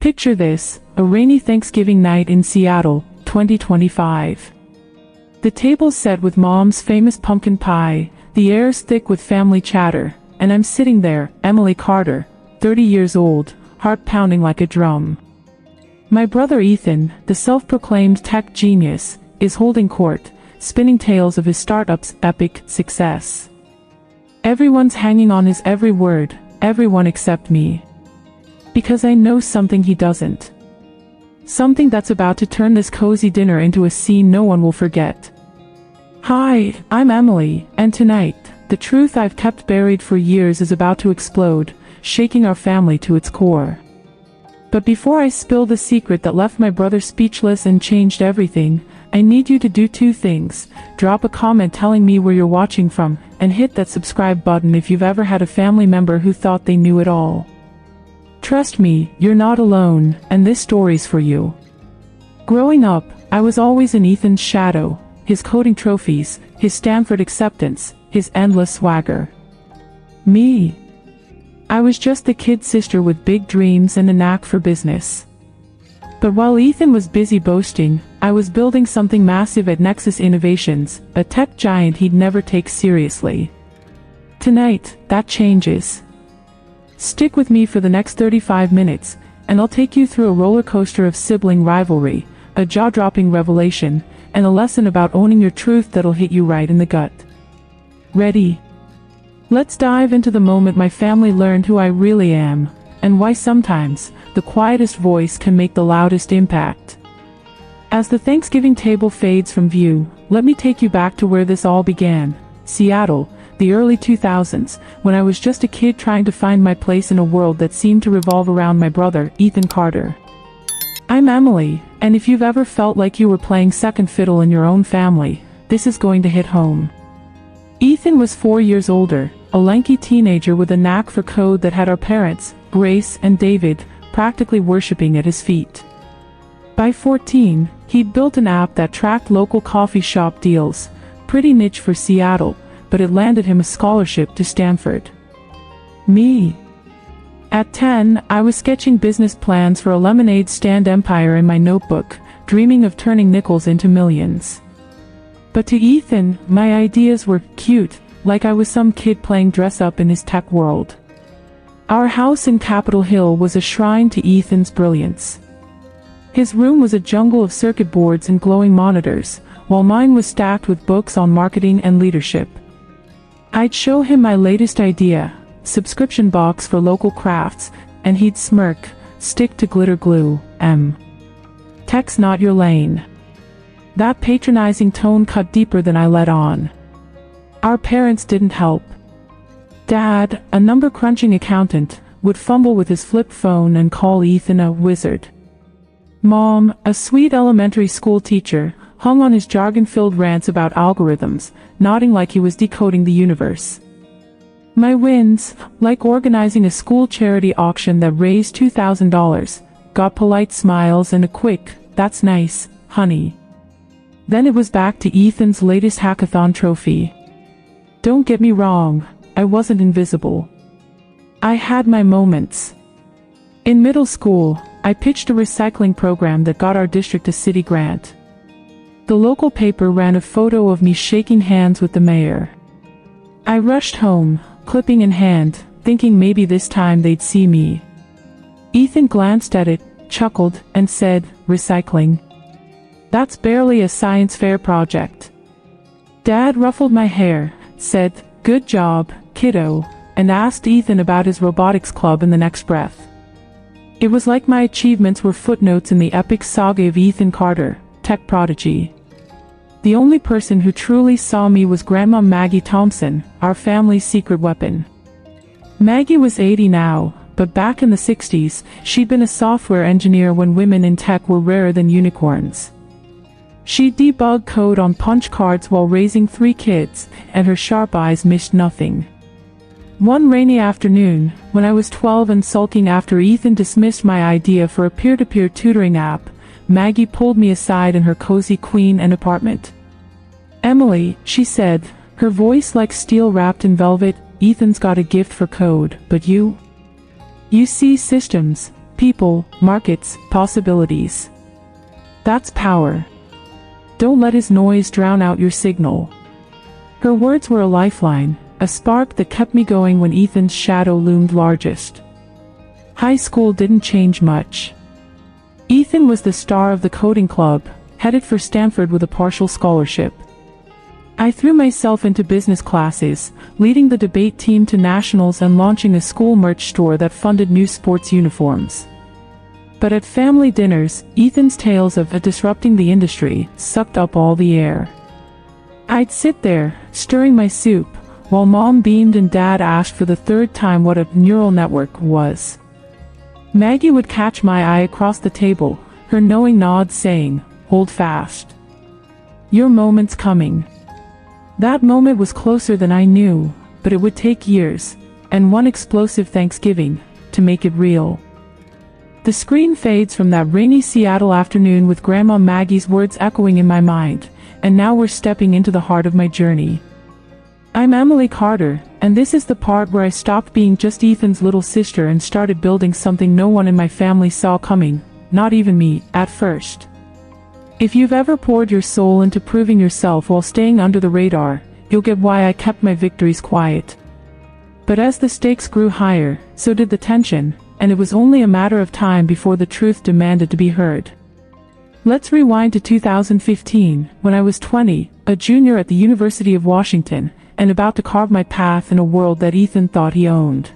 Picture this, a rainy Thanksgiving night in Seattle, 2025. The table's set with Mom's famous pumpkin pie, the air's thick with family chatter, and I'm sitting there, Emily Carter, 30 years old, heart pounding like a drum. My brother Ethan, the self-proclaimed tech genius, is holding court, spinning tales of his startup's epic success. Everyone's hanging on his every word, everyone except me. Because I know something he doesn't. Something that's about to turn this cozy dinner into a scene no one will forget. Hi, I'm Emily, and tonight, the truth I've kept buried for years is about to explode, shaking our family to its core. But before I spill the secret that left my brother speechless and changed everything, I need you to do two things. Drop a comment telling me where you're watching from, and hit that subscribe button if you've ever had a family member who thought they knew it all. Trust me, you're not alone, and this story's for you. Growing up, I was always in Ethan's shadow, his coding trophies, his Stanford acceptance, his endless swagger. Me. I was just the kid sister with big dreams and a knack for business. But while Ethan was busy boasting, I was building something massive at Nexus Innovations, a tech giant he'd never take seriously. Tonight, that changes. Stick with me for the next 35 minutes, and I'll take you through a roller coaster of sibling rivalry, a jaw-dropping revelation, and a lesson about owning your truth that'll hit you right in the gut. Ready? Let's dive into the moment my family learned who I really am, and why sometimes, the quietest voice can make the loudest impact. As the Thanksgiving table fades from view, let me take you back to where this all began, Seattle, the early 2000s, when I was just a kid trying to find my place in a world that seemed to revolve around my brother, Ethan Carter. I'm Emily, and if you've ever felt like you were playing second fiddle in your own family, this is going to hit home. Ethan was 4 years older, a lanky teenager with a knack for code that had our parents, Grace and David, practically worshipping at his feet. By 14, he'd built an app that tracked local coffee shop deals, pretty niche for Seattle, but it landed him a scholarship to Stanford. Me. At 10, I was sketching business plans for a lemonade stand empire in my notebook, dreaming of turning nickels into millions. But to Ethan, my ideas were cute, like I was some kid playing dress-up in his tech world. Our house in Capitol Hill was a shrine to Ethan's brilliance. His room was a jungle of circuit boards and glowing monitors, while mine was stacked with books on marketing and leadership. I'd show him my latest idea, subscription box for local crafts, and he'd smirk, stick to glitter glue, tech's not your lane. That patronizing tone cut deeper than I let on. Our parents didn't help. Dad, a number-crunching accountant, would fumble with his flip phone and call Ethan a wizard. Mom, a sweet elementary school teacher, hung on his jargon-filled rants about algorithms, nodding like he was decoding the universe. My wins, like organizing a school charity auction that raised $2,000, got polite smiles and a quick, "That's nice, honey." Then it was back to Ethan's latest hackathon trophy. Don't get me wrong, I wasn't invisible. I had my moments. In middle school, I pitched a recycling program that got our district a city grant. The local paper ran a photo of me shaking hands with the mayor. I rushed home, clipping in hand, thinking maybe this time they'd see me. Ethan glanced at it, chuckled, and said, "Recycling? That's barely a science fair project." Dad ruffled my hair, said, "Good job, kiddo," and asked Ethan about his robotics club in the next breath. It was like my achievements were footnotes in the epic saga of Ethan Carter, tech prodigy. The only person who truly saw me was Grandma Maggie Thompson, our family's secret weapon. Maggie was 80 now, but back in the 60s, she'd been a software engineer when women in tech were rarer than unicorns. She'd debug code on punch cards while raising 3 kids, and her sharp eyes missed nothing. One rainy afternoon, when I was 12 and sulking after Ethan dismissed my idea for a peer-to-peer tutoring app, Maggie pulled me aside in her cozy Queen Anne apartment. "Emily," she said, her voice like steel wrapped in velvet, "Ethan's got a gift for code, but you see systems, people, markets, possibilities. That's power. Don't let his noise drown out your signal. Her words were a lifeline, a spark that kept me going when Ethan's shadow loomed largest. High school didn't change much. Ethan was the star of the coding club, headed for Stanford with a partial scholarship. I threw myself into business classes, leading the debate team to nationals and launching a school merch store that funded new sports uniforms. But at family dinners, Ethan's tales of disrupting the industry sucked up all the air. I'd sit there, stirring my soup, while Mom beamed and Dad asked for the third time what a neural network was. Maggie would catch my eye across the table, her knowing nod saying, "Hold fast. Your moment's coming." That moment was closer than I knew, but it would take years, and one explosive Thanksgiving, to make it real. The screen fades from that rainy Seattle afternoon with Grandma Maggie's words echoing in my mind, and now we're stepping into the heart of my journey. I'm Emily Carter, and this is the part where I stopped being just Ethan's little sister and started building something no one in my family saw coming, not even me, at first. If you've ever poured your soul into proving yourself while staying under the radar, you'll get why I kept my victories quiet. But as the stakes grew higher, so did the tension, and it was only a matter of time before the truth demanded to be heard. Let's rewind to 2015, when I was 20, a junior at the University of Washington, and about to carve my path in a world that Ethan thought he owned.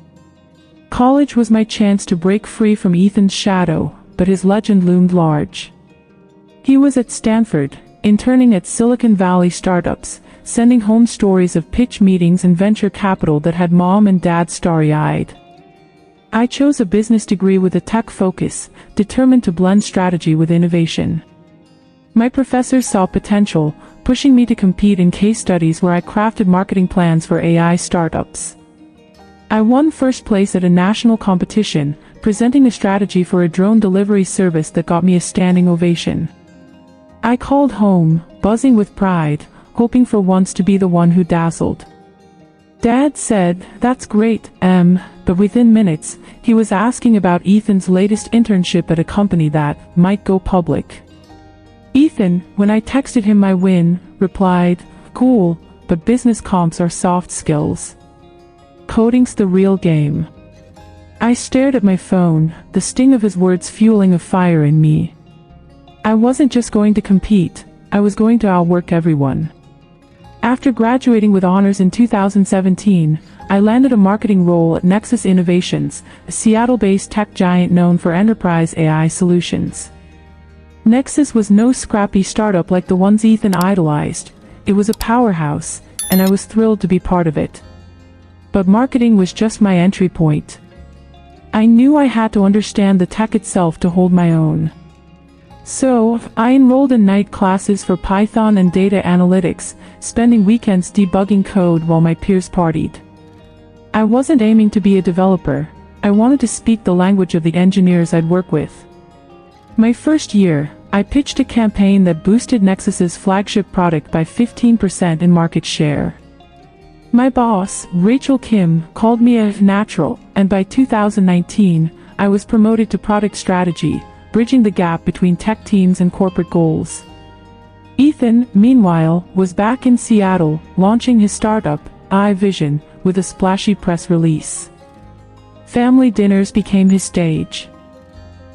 College was my chance to break free from Ethan's shadow, but his legend loomed large. He was at Stanford, interning at Silicon Valley startups, sending home stories of pitch meetings and venture capital that had Mom and Dad starry-eyed. I chose a business degree with a tech focus, determined to blend strategy with innovation. My professors saw potential, pushing me to compete in case studies where I crafted marketing plans for AI startups. I won first place at a national competition, presenting a strategy for a drone delivery service that got me a standing ovation. I called home, buzzing with pride, hoping for once to be the one who dazzled. Dad said, "That's great, but within minutes, he was asking about Ethan's latest internship at a company that might go public. Ethan, when I texted him my win, replied, "Cool, but business comps are soft skills. Coding's the real game." I stared at my phone, the sting of his words fueling a fire in me. I wasn't just going to compete, I was going to outwork everyone. After graduating with honors in 2017, I landed a marketing role at Nexus Innovations, a Seattle-based tech giant known for enterprise AI solutions. Nexus was no scrappy startup like the ones Ethan idolized. It was a powerhouse, and I was thrilled to be part of it. But marketing was just my entry point. I knew I had to understand the tech itself to hold my own. So, I enrolled in night classes for Python and data analytics, spending weekends debugging code while my peers partied. I wasn't aiming to be a developer, I wanted to speak the language of the engineers I'd work with. My first year, I pitched a campaign that boosted Nexus's flagship product by 15% in market share. My boss, Rachel Kim, called me a natural, and by 2019, I was promoted to product strategy, bridging the gap between tech teams and corporate goals. Ethan, meanwhile, was back in Seattle, launching his startup, iVision, with a splashy press release. Family dinners became his stage.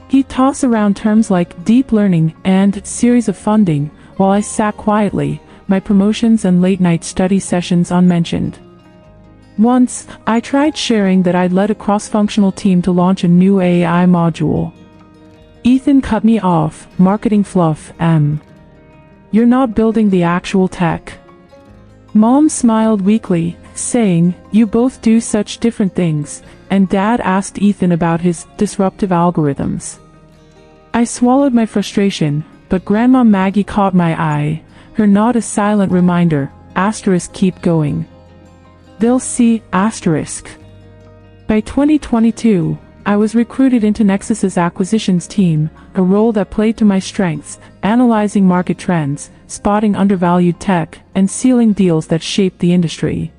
He'd toss around terms like deep learning and series of funding, while I sat quietly, my promotions and late-night study sessions unmentioned. Once, I tried sharing that I'd led a cross-functional team to launch a new AI module. Ethan cut me off, marketing fluff, You're not building the actual tech. Mom smiled weakly, saying, "You both do such different things," and Dad asked Ethan about his disruptive algorithms. I swallowed my frustration, but Grandma Maggie caught my eye, her nod a silent reminder, keep going. They'll see, By 2022, I was recruited into Nexus's acquisitions team, a role that played to my strengths, analyzing market trends, spotting undervalued tech, and sealing deals that shaped the industry.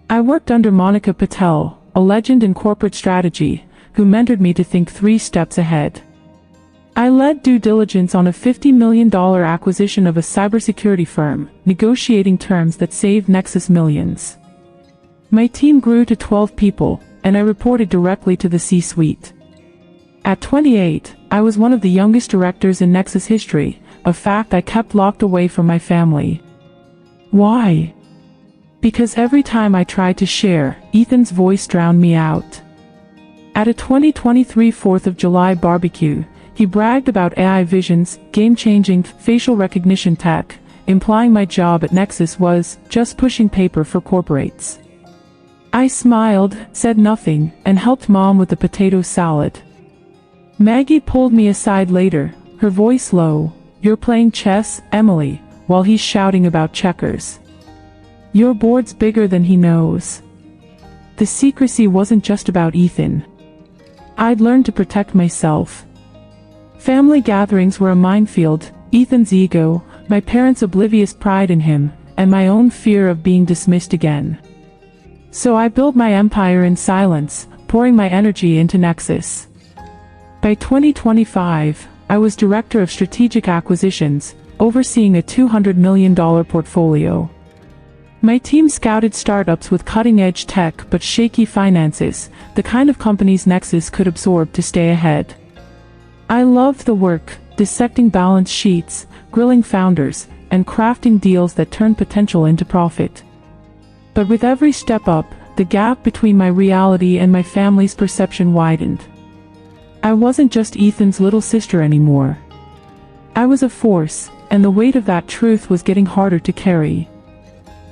I worked under Monica Patel, a legend in corporate strategy, who mentored me to think 3 steps ahead. I led due diligence on a $50 million acquisition of a cybersecurity firm, negotiating terms that saved Nexus millions. My team grew to 12 people, and I reported directly to the C-suite. At 28, I was one of the youngest directors in Nexus history, a fact I kept locked away from my family. Why? Because every time I tried to share, Ethan's voice drowned me out. At a 2023 4th of July barbecue, he bragged about AI vision's game-changing facial recognition tech, implying my job at Nexus was just pushing paper for corporates. I smiled, said nothing, and helped Mom with the potato salad. Maggie pulled me aside later, her voice low. "You're playing chess, Emily, while he's shouting about checkers. Your board's bigger than he knows." The secrecy wasn't just about Ethan. I'd learned to protect myself. Family gatherings were a minefield, Ethan's ego, my parents' oblivious pride in him, and my own fear of being dismissed again. So I built my empire in silence, pouring my energy into Nexus. By 2025, I was Director of Strategic Acquisitions, overseeing a $200 million portfolio. My team scouted startups with cutting-edge tech but shaky finances, the kind of companies Nexus could absorb to stay ahead. I loved the work, dissecting balance sheets, grilling founders, and crafting deals that turned potential into profit. But with every step up, the gap between my reality and my family's perception widened. I wasn't just Ethan's little sister anymore. I was a force, and the weight of that truth was getting harder to carry.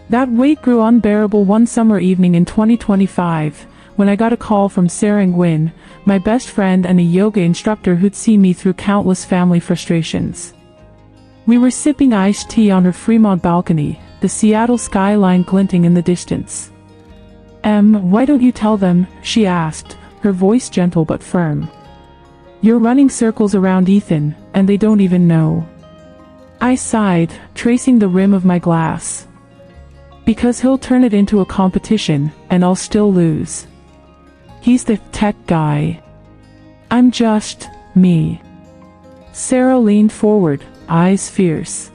That weight grew unbearable one summer evening in 2025, when I got a call from Sarah Nguyen, my best friend and a yoga instructor who'd seen me through countless family frustrations. We were sipping iced tea on her Fremont balcony, the Seattle skyline glinting in the distance. Why don't you tell them?" she asked, her voice gentle but firm. "You're running circles around Ethan, and they don't even know." I sighed, tracing the rim of my glass. "Because he'll turn it into a competition, and I'll still lose. He's the tech guy. I'm just me." Sarah leaned forward, eyes fierce.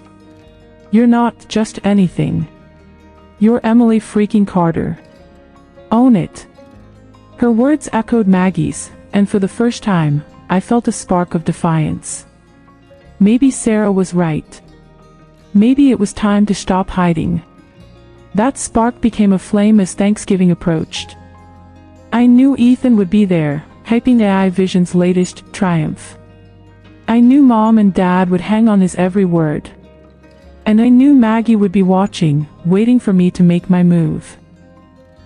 "You're not just anything. You're Emily freaking Carter. Own it." Her words echoed Maggie's, and for the first time, I felt a spark of defiance. Maybe Sarah was right. Maybe it was time to stop hiding. That spark became a flame as Thanksgiving approached. I knew Ethan would be there, hyping AI Vision's latest triumph. I knew Mom and Dad would hang on his every word. And I knew Maggie would be watching, waiting for me to make my move.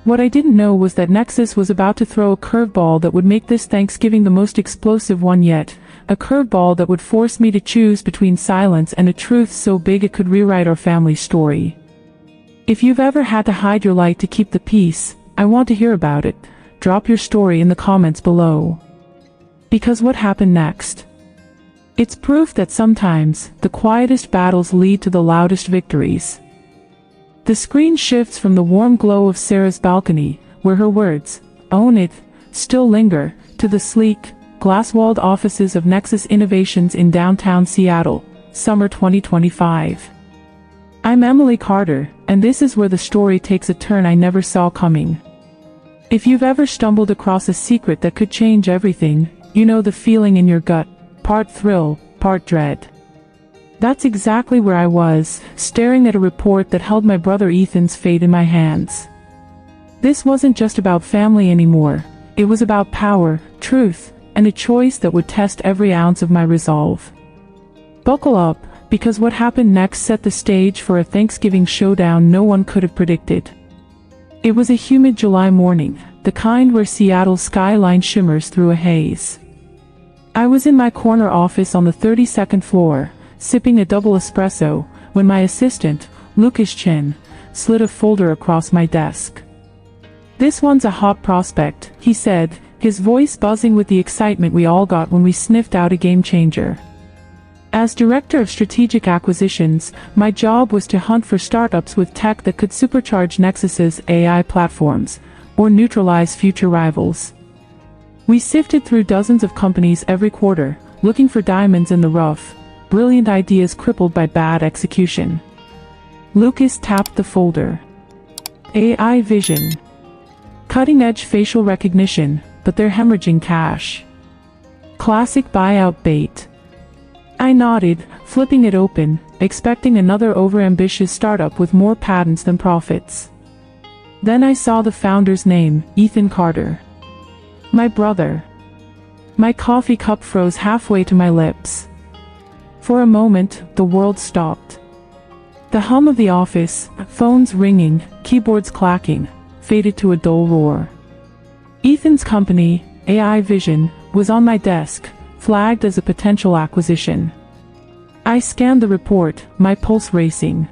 What I didn't know was that Nexus was about to throw a curveball that would make this Thanksgiving the most explosive one yet, a curveball that would force me to choose between silence and a truth so big it could rewrite our family story. If you've ever had to hide your light to keep the peace, I want to hear about it. Drop your story in the comments below. Because what happened next? It's proof that sometimes, the quietest battles lead to the loudest victories. The screen shifts from the warm glow of Sarah's balcony, where her words, "Own it," still linger, to the sleek, glass-walled offices of Nexus Innovations in downtown Seattle, summer 2025. I'm Emily Carter, and this is where the story takes a turn I never saw coming. If you've ever stumbled across a secret that could change everything, you know the feeling in your gut, part thrill, part dread. That's exactly where I was, staring at a report that held my brother Ethan's fate in my hands. This wasn't just about family anymore, it was about power, truth, and a choice that would test every ounce of my resolve. Buckle up, because what happened next set the stage for a Thanksgiving showdown no one could have predicted. It was a humid July morning, the kind where Seattle's skyline shimmers through a haze. I was in my corner office on the 32nd floor, sipping a double espresso, when my assistant, Lucas Chin, slid a folder across my desk. "This one's a hot prospect," he said, his voice buzzing with the excitement we all got when we sniffed out a game changer. As Director of Strategic Acquisitions, my job was to hunt for startups with tech that could supercharge Nexus's AI platforms, or neutralize future rivals. We sifted through dozens of companies every quarter, looking for diamonds in the rough, brilliant ideas crippled by bad execution. Lucas tapped the folder. AI vision. Cutting-edge facial recognition, but they're hemorrhaging cash. Classic buyout bait. I nodded, flipping it open, expecting another overambitious startup with more patents than profits. Then I saw the founder's name, Ethan Carter. My brother. My coffee cup froze halfway to my lips. For a moment, the world stopped. The hum of the office, phones ringing, keyboards clacking, faded to a dull roar. Ethan's company, AI Vision, was on my desk, flagged as a potential acquisition. I scanned the report, my pulse racing.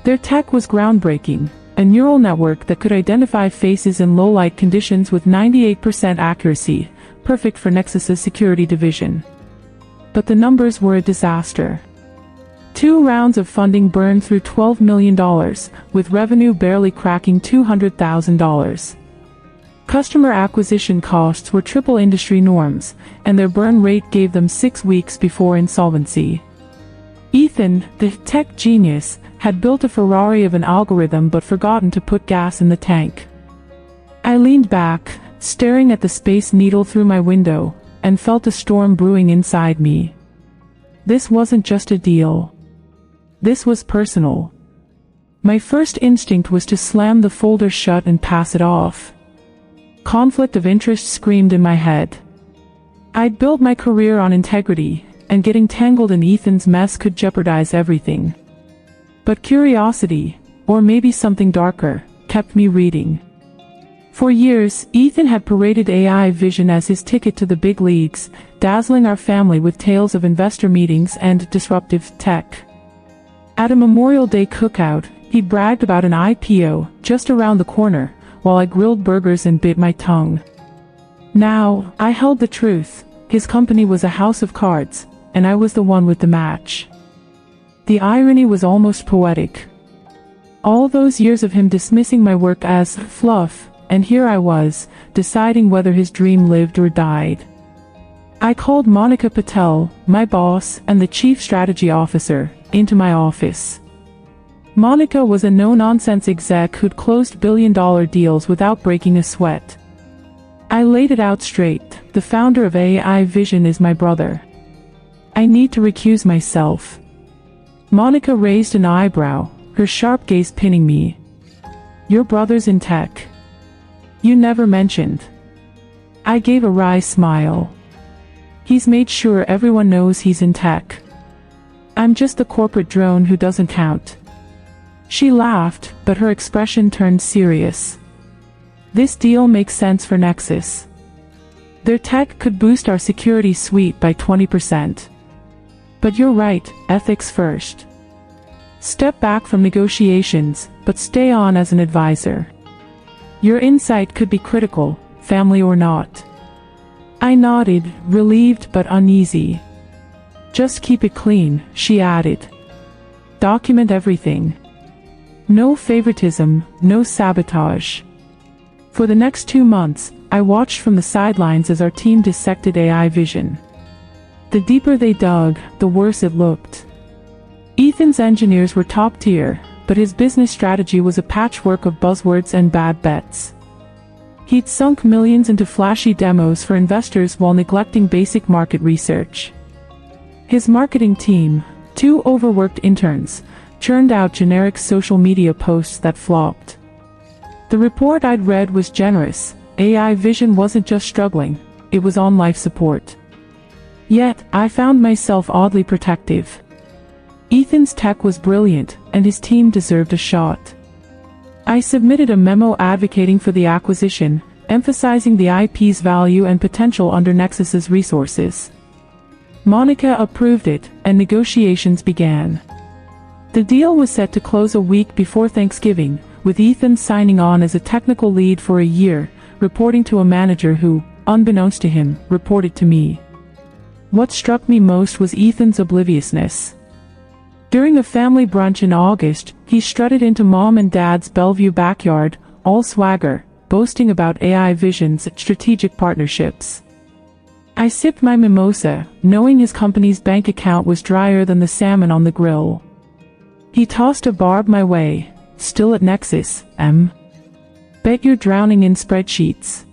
Their tech was groundbreaking, a neural network that could identify faces in low-light conditions with 98% accuracy, perfect for Nexus's security division. But the numbers were a disaster. 2 rounds of funding burned through $12 million, with revenue barely cracking $200,000. Customer acquisition costs were triple industry norms, and their burn rate gave them 6 weeks before insolvency. Ethan, the tech genius, had built a Ferrari of an algorithm but forgotten to put gas in the tank. I leaned back, staring at the Space Needle through my window, and felt a storm brewing inside me. This wasn't just a deal. This was personal. My first instinct was to slam the folder shut and pass it off. Conflict of interest screamed in my head. I'd built my career on integrity, and getting tangled in Ethan's mess could jeopardize everything. But curiosity, or maybe something darker, kept me reading. For years, Ethan had paraded AI Vision as his ticket to the big leagues, dazzling our family with tales of investor meetings and disruptive tech. At a Memorial Day cookout, he bragged about an IPO just around the corner, while I grilled burgers and bit my tongue. Now, I held the truth. His company was a house of cards, and I was the one with the match. The irony was almost poetic. All those years of him dismissing my work as fluff, and here I was, deciding whether his dream lived or died. I called Monica Patel, my boss and the chief strategy officer, into my office. Monica was a no-nonsense exec who'd closed billion-dollar deals without breaking a sweat. I laid it out straight. The founder of AI Vision is my brother. I need to recuse myself. Monica raised an eyebrow, her sharp gaze pinning me. Your brother's in tech. You never mentioned. I gave a wry smile. He's made sure everyone knows he's in tech. I'm just the corporate drone who doesn't count. She laughed, but her expression turned serious. This deal makes sense for Nexus. Their tech could boost our security suite by 20%. But you're right, ethics first. Step back from negotiations, but stay on as an advisor. Your insight could be critical, family or not. I nodded, relieved but uneasy. Just keep it clean, she added. Document everything. No favoritism, no sabotage. For the next 2 months, I watched from the sidelines as our team dissected AI Vision. The deeper they dug, the worse it looked. Ethan's engineers were top tier, but his business strategy was a patchwork of buzzwords and bad bets. He'd sunk millions into flashy demos for investors while neglecting basic market research. His marketing team, 2 overworked interns, churned out generic social media posts that flopped. The report I'd read was generous. AI Vision wasn't just struggling, it was on life support. Yet, I found myself oddly protective. Ethan's tech was brilliant, and his team deserved a shot. I submitted a memo advocating for the acquisition, emphasizing the IP's value and potential under Nexus's resources. Monica approved it, and negotiations began. The deal was set to close a week before Thanksgiving, with Ethan signing on as a technical lead for a year, reporting to a manager who, unbeknownst to him, reported to me. What struck me most was Ethan's obliviousness. During a family brunch in August, he strutted into Mom and Dad's Bellevue backyard, all swagger, boasting about AI visions and strategic partnerships. I sipped my mimosa, knowing his company's bank account was drier than the salmon on the grill. He tossed a barb my way. "Still at Nexus, M? Bet you're drowning in spreadsheets."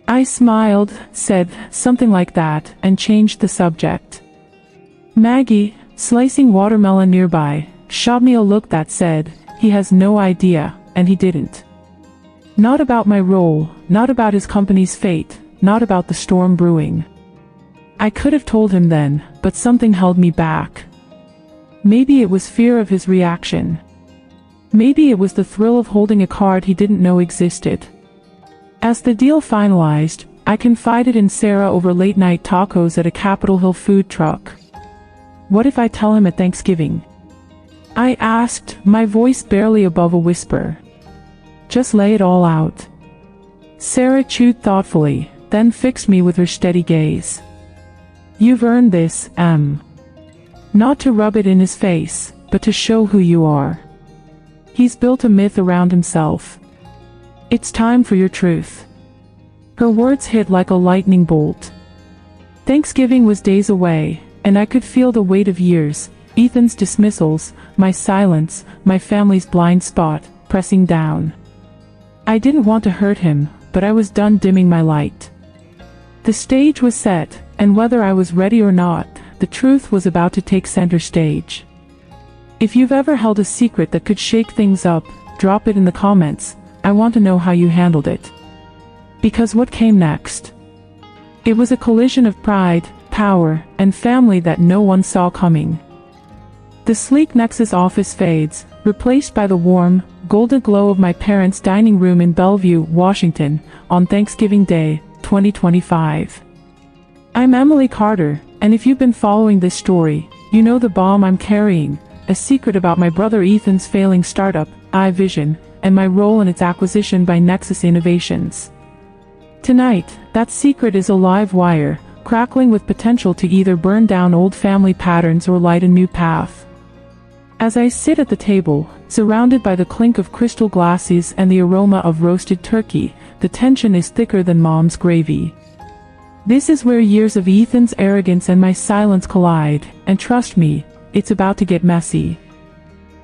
I smiled, said something like that, and changed the subject. Maggie, slicing watermelon nearby, shot me a look that said, he has no idea, and he didn't. Not about my role, not about his company's fate, not about the storm brewing. I could have told him then, but something held me back. Maybe it was fear of his reaction. Maybe it was the thrill of holding a card he didn't know existed. As the deal finalized, I confided in Sarah over late-night tacos at a Capitol Hill food truck. "What if I tell him at Thanksgiving?" I asked, my voice barely above a whisper. "Just lay it all out." Sarah chewed thoughtfully, then fixed me with her steady gaze. "You've earned this, M. Not to rub it in his face, but to show who you are. He's built a myth around himself. It's time for your truth." Her words hit like a lightning bolt. Thanksgiving was days away, and I could feel the weight of years, Ethan's dismissals, my silence, my family's blind spot, pressing down. I didn't want to hurt him, but I was done dimming my light. The stage was set, and whether I was ready or not, the truth was about to take center stage. If you've ever held a secret that could shake things up, drop it in the comments. I want to know how you handled it. Because what came next? It was a collision of pride, power, and family that no one saw coming. The sleek Nexus office fades, replaced by the warm, golden glow of my parents' dining room in Bellevue, Washington, on Thanksgiving Day, 2025. I'm Emily Carter, and if you've been following this story, you know the bomb I'm carrying, a secret about my brother Ethan's failing startup, iVision, and my role in its acquisition by Nexus Innovations. Tonight, that secret is a live wire, crackling with potential to either burn down old family patterns or light a new path. As I sit at the table, surrounded by the clink of crystal glasses and the aroma of roasted turkey, the tension is thicker than Mom's gravy. This is where years of Ethan's arrogance and my silence collide, and trust me, it's about to get messy.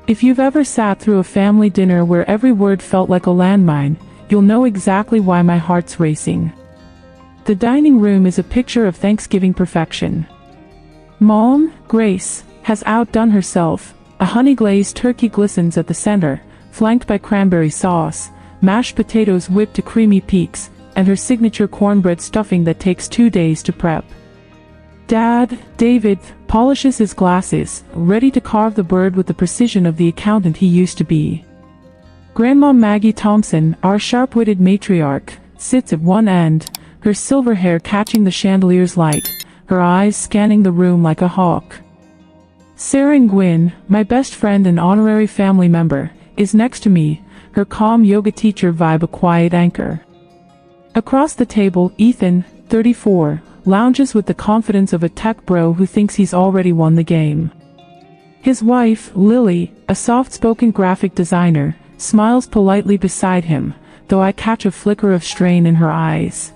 If you've ever sat through a family dinner where every word felt like a landmine, you'll know exactly why my heart's racing. The dining room is a picture of Thanksgiving perfection. Mom, Grace, has outdone herself. A honey-glazed turkey glistens at the center, flanked by cranberry sauce, mashed potatoes whipped to creamy peaks, and her signature cornbread stuffing that takes 2 days to prep. Dad, David, polishes his glasses, ready to carve the bird with the precision of the accountant he used to be. Grandma Maggie Thompson, our sharp-witted matriarch, sits at one end, her silver hair catching the chandelier's light, her eyes scanning the room like a hawk. Sarah Nguyen, my best friend and honorary family member, is next to me, her calm yoga teacher vibe a quiet anchor. Across the table, Ethan, 34, lounges with the confidence of a tech bro who thinks he's already won the game. His wife, Lily, a soft-spoken graphic designer, smiles politely beside him, though I catch a flicker of strain in her eyes.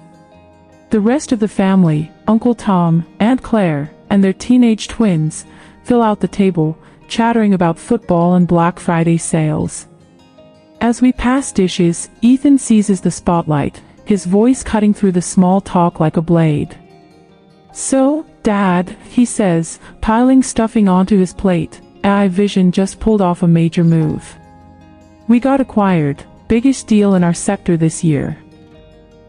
The rest of the family, Uncle Tom, Aunt Claire, and their teenage twins, fill out the table, chattering about football and Black Friday sales. As we pass dishes, Ethan seizes the spotlight, his voice cutting through the small talk like a blade. "So, Dad," he says, piling stuffing onto his plate, iVision just pulled off a major move. "We got acquired, biggest deal in our sector this year."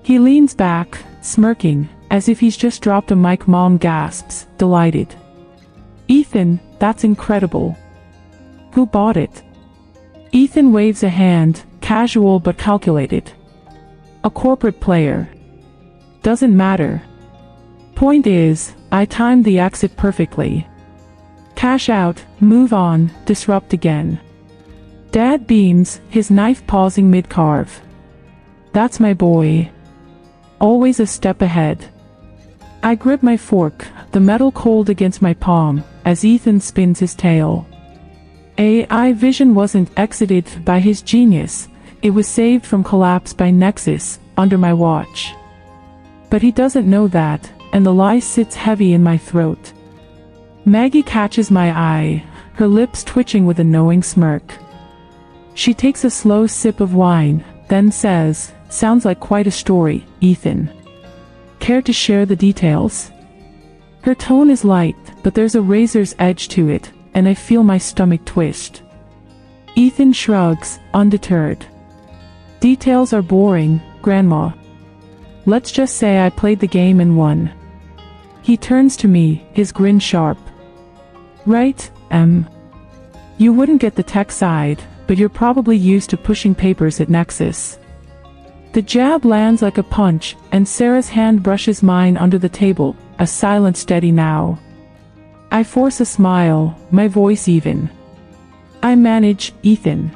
He leans back, smirking, as if he's just dropped a mic. Mom gasps, delighted. "Ethan, that's incredible. Who bought it?" Ethan waves a hand, casual but calculated. "A corporate player. Doesn't matter. Point is, I timed the exit perfectly. Cash out, move on, disrupt again." Dad beams, his knife pausing mid-carve. "That's my boy. Always a step ahead." I grip my fork, the metal cold against my palm, as Ethan spins his tale. iVision wasn't exited by his genius, it was saved from collapse by Nexus, under my watch. But he doesn't know that, and the lie sits heavy in my throat. Maggie catches my eye, her lips twitching with a knowing smirk. She takes a slow sip of wine, then says, "Sounds like quite a story, Ethan. Care to share the details?" Her tone is light, but there's a razor's edge to it, and I feel my stomach twist. Ethan shrugs, undeterred. "Details are boring, Grandma. Let's just say I played the game and won." He turns to me, his grin sharp. "Right, You wouldn't get the tech side, but you're probably used to pushing papers at Nexus." The jab lands like a punch, and Sarah's hand brushes mine under the table, a silent steady now. I force a smile, my voice even. "I manage, Ethan."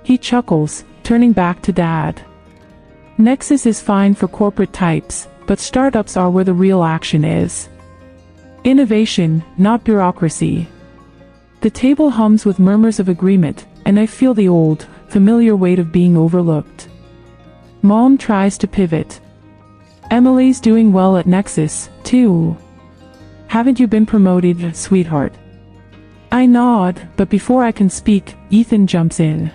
He chuckles, turning back to Dad. "Nexus is fine for corporate types, but startups are where the real action is. Innovation, not bureaucracy." The table hums with murmurs of agreement, and I feel the old, familiar weight of being overlooked. Mom tries to pivot. "Emily's doing well at Nexus, too. Haven't you been promoted, sweetheart?" I nod, but before I can speak, Ethan jumps in.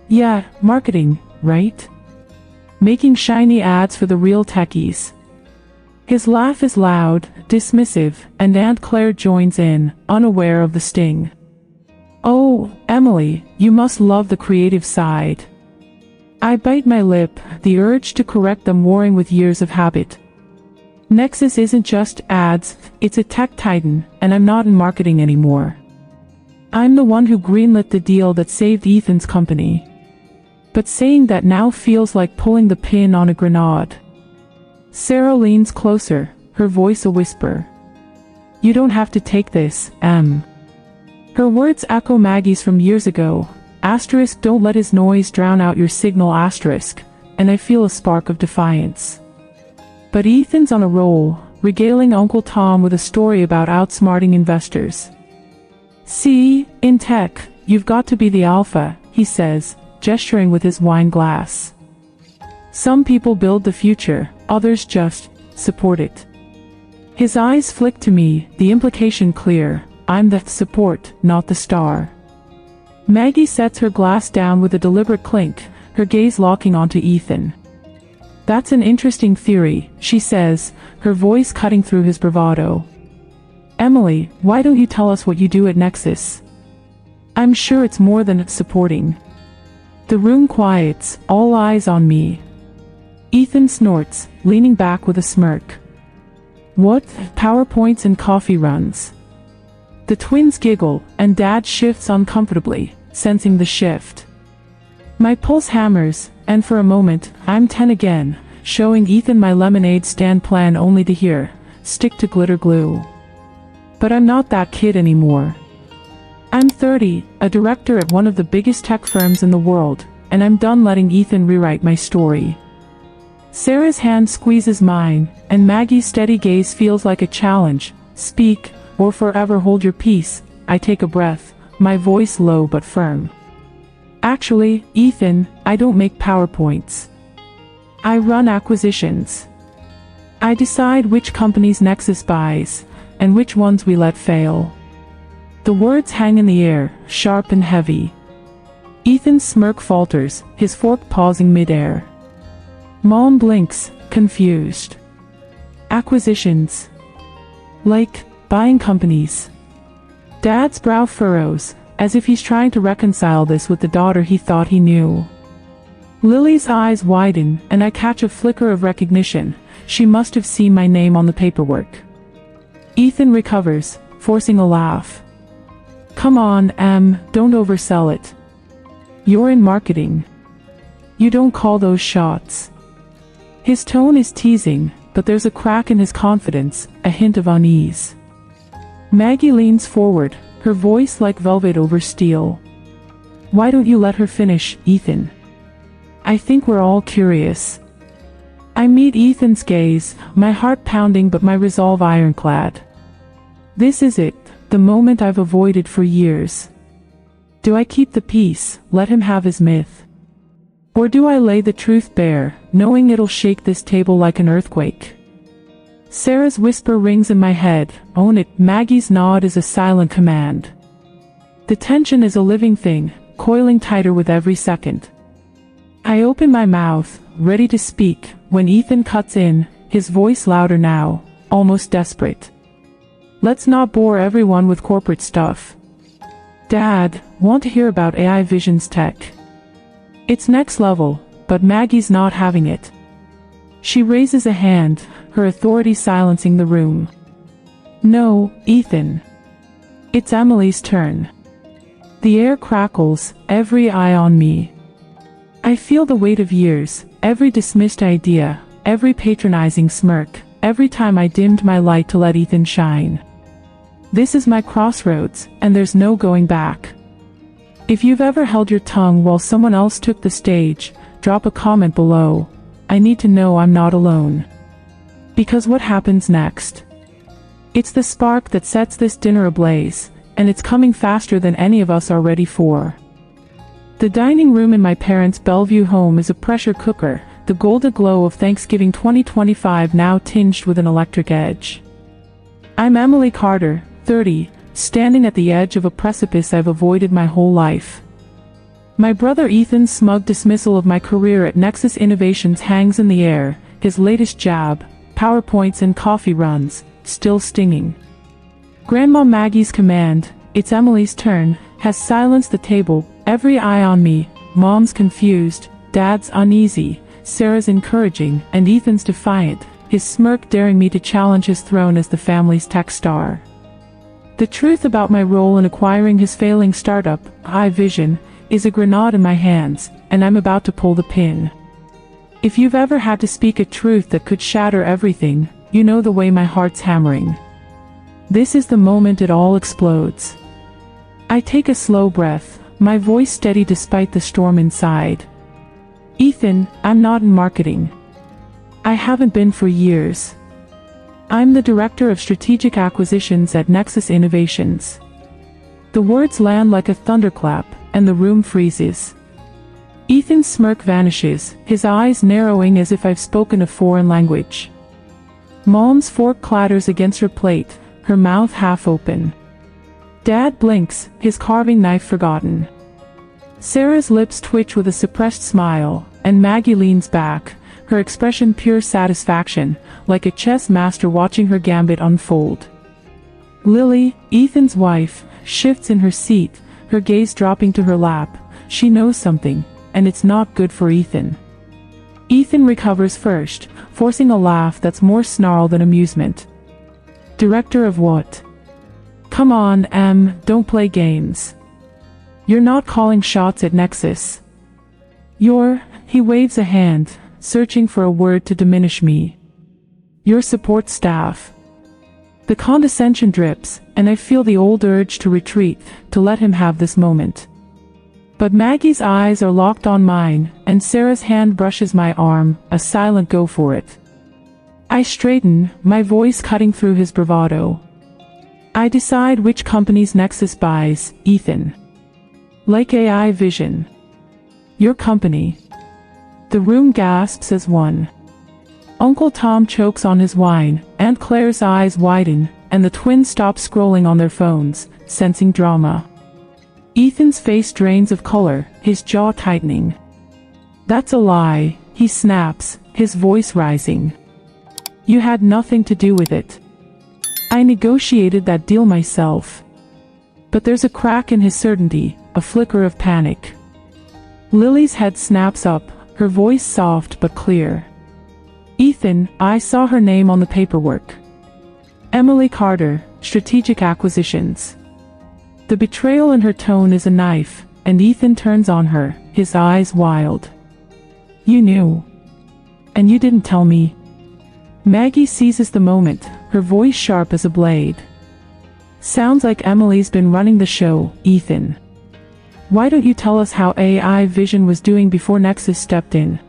"Yeah, marketing, right? Making shiny ads for the real techies." His laugh is loud, dismissive, and Aunt Claire joins in, unaware of the sting. "Oh, Emily, you must love the creative side." I bite my lip, the urge to correct them warring with years of habit. Nexus isn't just ads, it's a tech titan, and I'm not in marketing anymore. I'm the one who greenlit the deal that saved Ethan's company. But saying that now feels like pulling the pin on a grenade. Sarah leans closer, her voice a whisper. "You don't have to take this, Em." Her words echo Maggie's from years ago. Asterisk, "Don't let his noise drown out your signal," asterisk, and I feel a spark of defiance. But Ethan's on a roll, regaling Uncle Tom with a story about outsmarting investors. "See, in tech, you've got to be the alpha," he says, gesturing with his wine glass. "Some people build the future, others just support it." His eyes flick to me, the implication clear. I'm the support, not the star. Maggie sets her glass down with a deliberate clink, her gaze locking onto Ethan. "That's an interesting theory," she says, her voice cutting through his bravado. "Emily, why don't you tell us what you do at Nexus? I'm sure it's more than supporting." The room quiets, all eyes on me. Ethan snorts, leaning back with a smirk. "What, PowerPoints and coffee runs?" The twins giggle, and Dad shifts uncomfortably, sensing the shift. My pulse hammers, and for a moment, I'm 10 again, showing Ethan my lemonade stand plan only to hear, "Stick to glitter glue." But I'm not that kid anymore. I'm 30, a director at one of the biggest tech firms in the world, and I'm done letting Ethan rewrite my story. Sarah's hand squeezes mine, and Maggie's steady gaze feels like a challenge. "Speak, or forever hold your peace." I take a breath, my voice low but firm. "Actually, Ethan, I don't make PowerPoints. I run acquisitions. I decide which companies Nexus buys, and which ones we let fail." The words hang in the air, sharp and heavy. Ethan's smirk falters, his fork pausing midair. Mom blinks, confused. "Acquisitions? Like, buying companies?" Dad's brow furrows, as if he's trying to reconcile this with the daughter he thought he knew. Lily's eyes widen, and I catch a flicker of recognition. She must have seen my name on the paperwork. Ethan recovers, forcing a laugh. "Come on, don't oversell it. You're in marketing. You don't call those shots." His tone is teasing, but there's a crack in his confidence, a hint of unease. Maggie leans forward, her voice like velvet over steel. "Why don't you let her finish, Ethan? I think we're all curious." I meet Ethan's gaze, my heart pounding but my resolve ironclad. This is it, the moment I've avoided for years. Do I keep the peace, let him have his myth? Or do I lay the truth bare, knowing it'll shake this table like an earthquake? Sarah's whisper rings in my head, own it. Maggie's nod is a silent command. The tension is a living thing, coiling tighter with every second. I open my mouth, ready to speak, when Ethan cuts in, his voice louder now, almost desperate. Let's not bore everyone with corporate stuff. Dad, want to hear about AI Vision's tech? It's next level, but Maggie's not having it. She raises a hand, her authority silencing the room. No, Ethan. It's Emily's turn. The air crackles, every eye on me. I feel the weight of years, every dismissed idea, every patronizing smirk, every time I dimmed my light to let Ethan shine. This is my crossroads, and there's no going back. If you've ever held your tongue while someone else took the stage, drop a comment below. I need to know I'm not alone. Because what happens next? It's the spark that sets this dinner ablaze, and it's coming faster than any of us are ready for. The dining room in my parents' Bellevue home is a pressure cooker, the golden glow of Thanksgiving 2025 now tinged with an electric edge. I'm Emily Carter, 30, standing at the edge of a precipice I've avoided my whole life. My brother Ethan's smug dismissal of my career at Nexus Innovations hangs in the air, his latest jab, PowerPoints and coffee runs, still stinging. Grandma Maggie's command, it's Emily's turn, has silenced the table, every eye on me, Mom's confused, Dad's uneasy, Sarah's encouraging, and Ethan's defiant, his smirk daring me to challenge his throne as the family's tech star. The truth about my role in acquiring his failing startup, iVision, is a grenade in my hands, and I'm about to pull the pin. If you've ever had to speak a truth that could shatter everything, you know the way my heart's hammering. This is the moment it all explodes. I take a slow breath, my voice steady despite the storm inside. Ethan, I'm not in marketing. I haven't been for years. I'm the Director of Strategic Acquisitions at Nexus Innovations. The words land like a thunderclap, and the room freezes. Ethan's smirk vanishes, his eyes narrowing as if I've spoken a foreign language. Mom's fork clatters against her plate, her mouth half open. Dad blinks, his carving knife forgotten. Sarah's lips twitch with a suppressed smile, and Maggie leans back, her expression pure satisfaction, like a chess master watching her gambit unfold. Lily, Ethan's wife, shifts in her seat, her gaze dropping to her lap. She knows something, and it's not good for Ethan. Ethan recovers first, forcing a laugh that's more snarl than amusement. Director of what? Come on, don't play games. You're not calling shots at Nexus. He waves a hand, searching for a word to diminish me. Your support staff. The condescension drips, and I feel the old urge to retreat, to let him have this moment. But Maggie's eyes are locked on mine, and Sarah's hand brushes my arm, a silent go for it. I straighten, my voice cutting through his bravado. I decide which companies Nexus buys, Ethan. Like AI Vision. Your company. The room gasps as one. Uncle Tom chokes on his wine, Aunt Claire's eyes widen, and the twins stop scrolling on their phones, sensing drama. Ethan's face drains of color, his jaw tightening. That's a lie, he snaps, his voice rising. You had nothing to do with it. I negotiated that deal myself. But there's a crack in his certainty, a flicker of panic. Lily's head snaps up, her voice soft but clear. Ethan, I saw her name on the paperwork. Emily Carter, Strategic Acquisitions. The betrayal in her tone is a knife, and Ethan turns on her, his eyes wild. You knew. And you didn't tell me. Maggie seizes the moment, her voice sharp as a blade. Sounds like Emily's been running the show, Ethan. Why don't you tell us how AI Vision was doing before Nexus stepped in?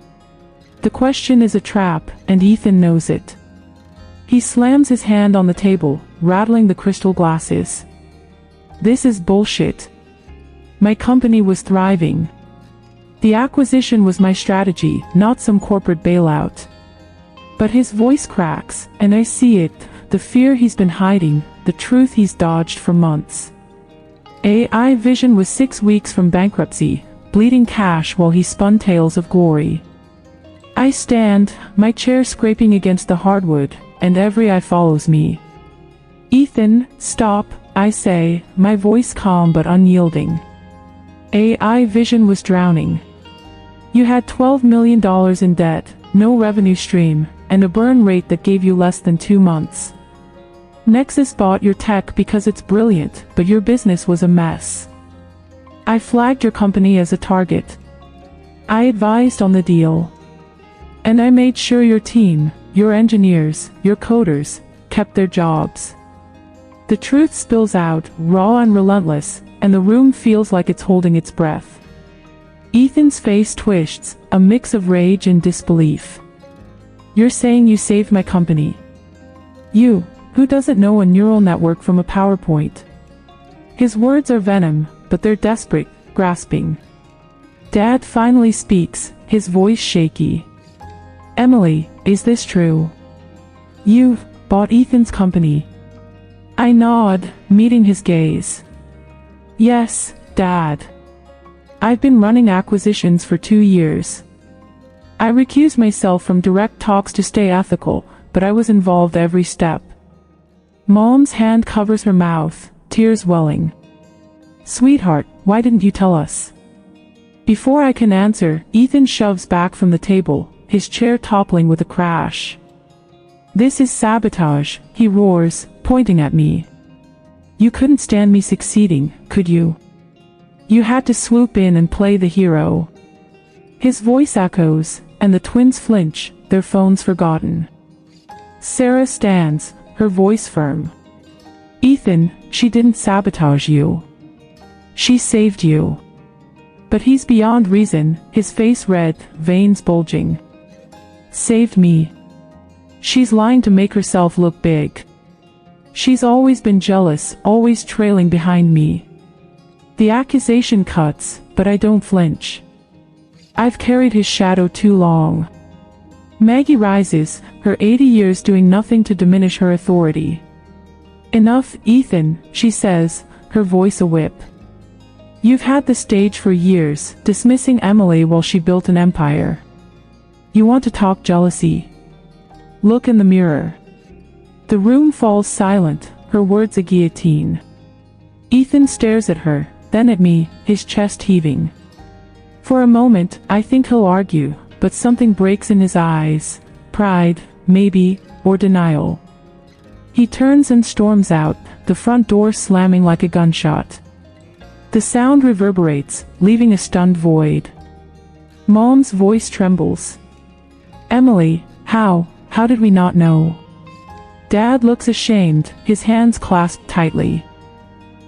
The question is a trap, and Ethan knows it. He slams his hand on the table, rattling the crystal glasses. This is bullshit. My company was thriving. The acquisition was my strategy, not some corporate bailout. But his voice cracks, and I see it, the fear he's been hiding, the truth he's dodged for months. AI Vision was 6 weeks from bankruptcy, bleeding cash while he spun tales of glory. I stand, my chair scraping against the hardwood, and every eye follows me. Ethan, stop, I say, my voice calm but unyielding. AI Vision was drowning. You had $12 million in debt, no revenue stream, and a burn rate that gave you less than 2 months. Nexus bought your tech because it's brilliant, but your business was a mess. I flagged your company as a target. I advised on the deal. And I made sure your team, your engineers, your coders, kept their jobs. The truth spills out, raw and relentless, and the room feels like it's holding its breath. Ethan's face twists, a mix of rage and disbelief. You're saying you saved my company? You, who doesn't know a neural network from a PowerPoint? His words are venom, but they're desperate, grasping. Dad finally speaks, his voice shaky. Emily, is this true? You've bought Ethan's company. I nod, meeting his gaze. Yes, Dad. I've been running acquisitions for 2 years. I recused myself from direct talks to stay ethical, but I was involved every step. Mom's hand covers her mouth, tears welling. Sweetheart, why didn't you tell us? Before I can answer, Ethan shoves back from the table, his chair toppling with a crash. This is sabotage, he roars, pointing at me. You couldn't stand me succeeding, could you? You had to swoop in and play the hero. His voice echoes, and the twins flinch, their phones forgotten. Sarah stands, her voice firm. Ethan, she didn't sabotage you. She saved you. But he's beyond reason, his face red, veins bulging. Saved me. She's lying to make herself look big. She's always been jealous, always trailing behind me. The accusation cuts, but I don't flinch. I've carried his shadow too long. Maggie rises, her 80 years doing nothing to diminish her authority. Enough, Ethan, she says, her voice a whip. You've had the stage for years, dismissing Emily while she built an empire. You want to talk jealousy? Look in the mirror. The room falls silent, her words a guillotine. Ethan stares at her, then at me, his chest heaving. For a moment, I think he'll argue, but something breaks in his eyes. Pride, maybe, or denial. He turns and storms out, the front door slamming like a gunshot. The sound reverberates, leaving a stunned void. Mom's voice trembles. Emily, how did we not know? Dad looks ashamed, his hands clasped tightly.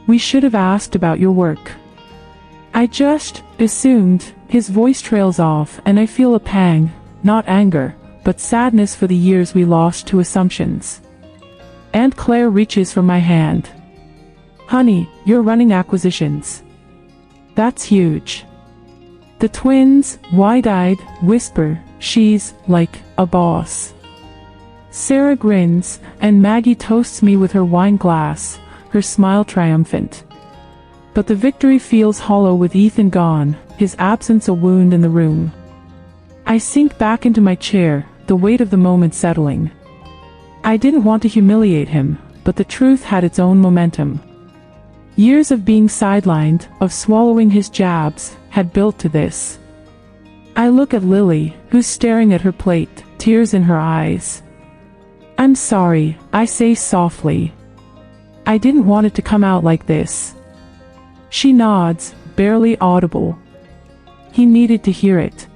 We should have asked about your work. I just assumed. His voice trails off, and I feel a pang, not anger, but sadness for the years we lost to assumptions. Aunt Claire reaches for my hand. Honey, you're running acquisitions. That's huge. The twins, wide-eyed, whisper, she's like a boss. Sarah grins, and Maggie toasts me with her wine glass, her smile triumphant. But the victory feels hollow with Ethan gone, his absence a wound in the room. I sink back into my chair, the weight of the moment settling. I didn't want to humiliate him, but the truth had its own momentum. Years of being sidelined, of swallowing his jabs, had built to this. I look at Lily, who's staring at her plate, tears in her eyes. I'm sorry, I say softly. I didn't want it to come out like this. She nods, barely audible. He needed to hear it.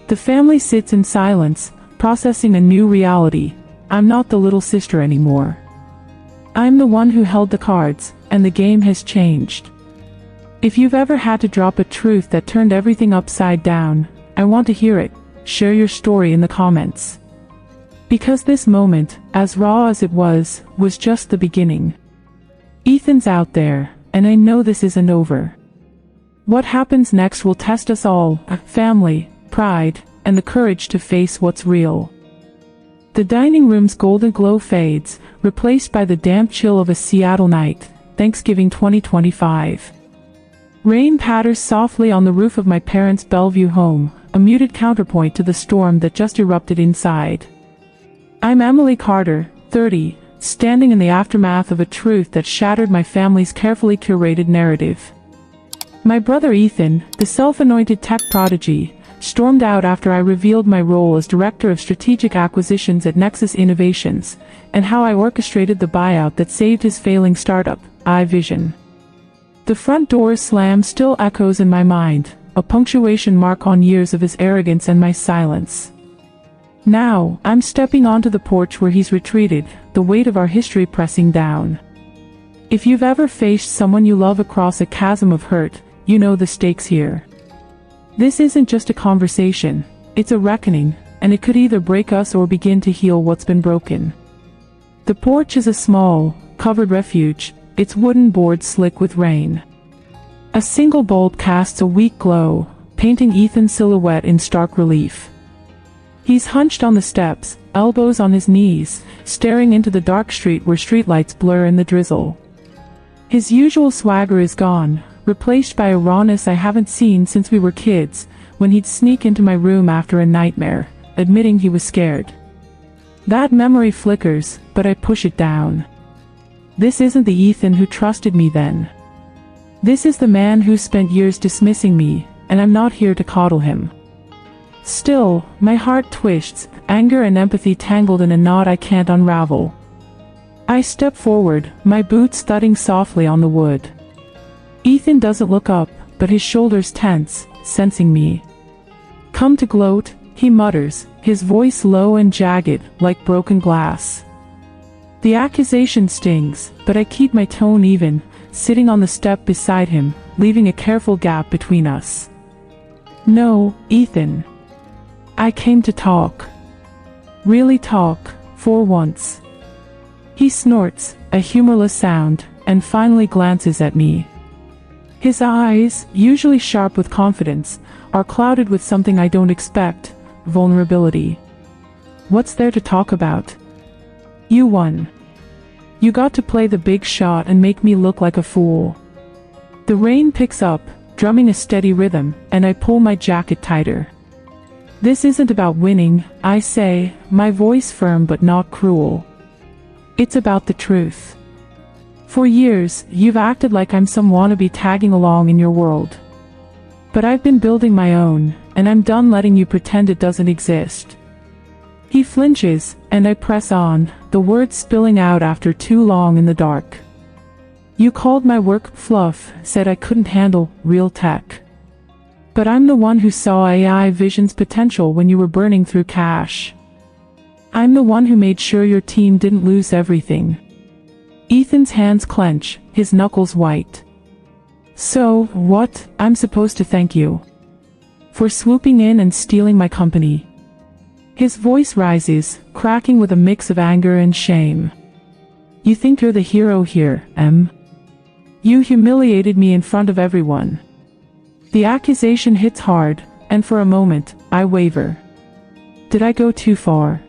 The family sits in silence, processing a new reality. I'm not the little sister anymore. I'm the one who held the cards, and the game has changed. If you've ever had to drop a truth that turned everything upside down, I want to hear it. Share your story in the comments. Because this moment, as raw as it was just the beginning. Ethan's out there, and I know this isn't over. What happens next will test us all, family, pride, and the courage to face what's real. The dining room's golden glow fades, replaced by the damp chill of a Seattle night, Thanksgiving 2025. Rain patters softly on the roof of my parents' Bellevue home, a muted counterpoint to the storm that just erupted inside. I'm Emily Carter, 30, standing in the aftermath of a truth that shattered my family's carefully curated narrative. My brother Ethan, the self-anointed tech prodigy, stormed out after I revealed my role as Director of Strategic Acquisitions at Nexus Innovations, and how I orchestrated the buyout that saved his failing startup, iVision. The front door's slam still echoes in my mind, a punctuation mark on years of his arrogance and my silence. Now, I'm stepping onto the porch where he's retreated, the weight of our history pressing down. If you've ever faced someone you love across a chasm of hurt, you know the stakes here. This isn't just a conversation, it's a reckoning, and it could either break us or begin to heal what's been broken. The porch is a small, covered refuge, its wooden boards slick with rain. A single bulb casts a weak glow, painting Ethan's silhouette in stark relief. He's hunched on the steps, elbows on his knees, staring into the dark street where streetlights blur in the drizzle. His usual swagger is gone, replaced by a rawness I haven't seen since we were kids, when he'd sneak into my room after a nightmare, admitting he was scared. That memory flickers, but I push it down. This isn't the Ethan who trusted me then. This is the man who spent years dismissing me, and I'm not here to coddle him. Still, my heart twists, anger and empathy tangled in a knot I can't unravel. I step forward, my boots thudding softly on the wood. Ethan doesn't look up, but his shoulders tense, sensing me. Come to gloat, he mutters, his voice low and jagged, like broken glass. The accusation stings, but I keep my tone even, sitting on the step beside him, leaving a careful gap between us. No, Ethan. I came to talk. Really talk, for once. He snorts, a humorless sound, and finally glances at me. His eyes, usually sharp with confidence, are clouded with something I don't expect, vulnerability. What's there to talk about? You won. You got to play the big shot and make me look like a fool. The rain picks up, drumming a steady rhythm, and I pull my jacket tighter. This isn't about winning, I say, my voice firm but not cruel. It's about the truth. For years, you've acted like I'm some wannabe tagging along in your world. But I've been building my own, and I'm done letting you pretend it doesn't exist. He flinches, and I press on, the words spilling out after too long in the dark. You called my work fluff, said I couldn't handle real tech. But I'm the one who saw iVision's potential when you were burning through cash. I'm the one who made sure your team didn't lose everything. Ethan's hands clench, his knuckles white. So, what? I'm supposed to thank you for swooping in and stealing my company. His voice rises, cracking with a mix of anger and shame. You think you're the hero here, Em? You humiliated me in front of everyone. The accusation hits hard, and for a moment, I waver. Did I go too far?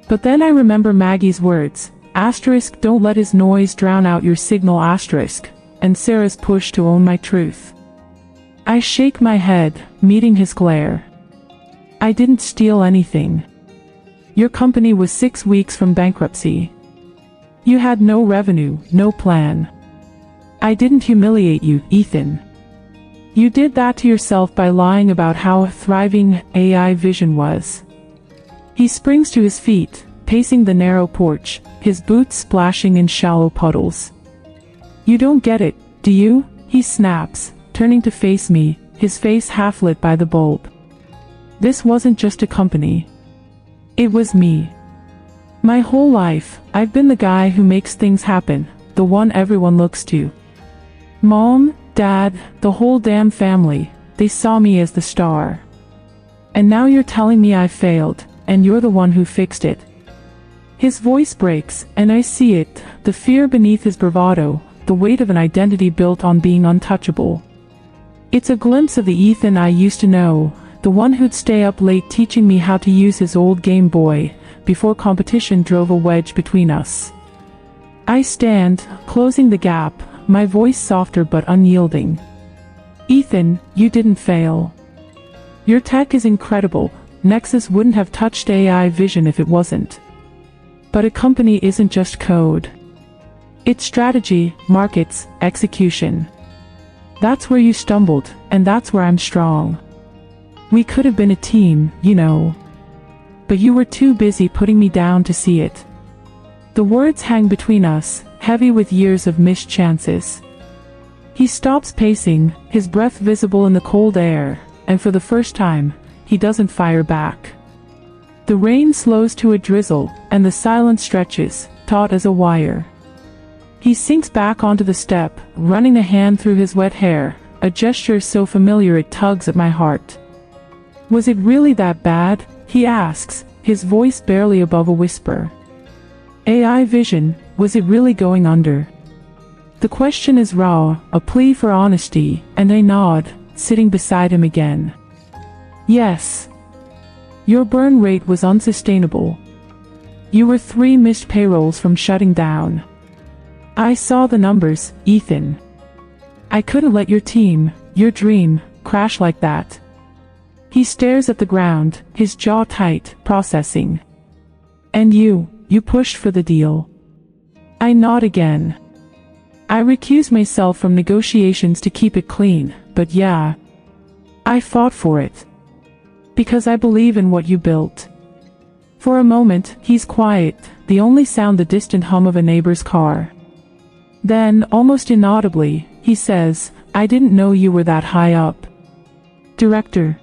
But then I remember Maggie's words, asterisk, don't let his noise drown out your signal, asterisk, and Sarah's push to own my truth. I shake my head, meeting his glare. I didn't steal anything. Your company was 6 weeks from bankruptcy. You had no revenue, no plan. I didn't humiliate you, Ethan. You did that to yourself by lying about how thriving iVision was. He springs to his feet, pacing the narrow porch, his boots splashing in shallow puddles. You don't get it, do you? He snaps, turning to face me, his face half lit by the bulb. This wasn't just a company. It was me. My whole life, I've been the guy who makes things happen, the one everyone looks to. Mom, Dad, the whole damn family, they saw me as the star. And now you're telling me I failed, and you're the one who fixed it. His voice breaks, and I see it, the fear beneath his bravado, the weight of an identity built on being untouchable. It's a glimpse of the Ethan I used to know, the one who'd stay up late teaching me how to use his old Game Boy, before competition drove a wedge between us. I stand, closing the gap, my voice softer but unyielding. Ethan, you didn't fail. Your tech is incredible. Nexus wouldn't have touched AI vision if it wasn't. But a company isn't just code. It's strategy, markets, execution. That's where you stumbled, and that's where I'm strong. We could have been a team, you know. But you were too busy putting me down to see it. The words hang between us, heavy with years of missed chances. He stops pacing, his breath visible in the cold air, and for the first time, he doesn't fire back. The rain slows to a drizzle, and the silence stretches, taut as a wire. He sinks back onto the step, running a hand through his wet hair, a gesture so familiar it tugs at my heart. Was it really that bad? He asks, his voice barely above a whisper. AI vision, was it really going under? The question is raw, a plea for honesty, and I nod, sitting beside him again. Yes. Your burn rate was unsustainable. You were 3 missed payrolls from shutting down. I saw the numbers, Ethan. I couldn't let your team, your dream, crash like that. He stares at the ground, his jaw tight, processing. And you pushed for the deal. I nod again. I recuse myself from negotiations to keep it clean, but yeah. I fought for it. Because I believe in what you built. For a moment, he's quiet, the only sound the distant hum of a neighbor's car. Then, almost inaudibly, he says, I didn't know you were that high up. Director.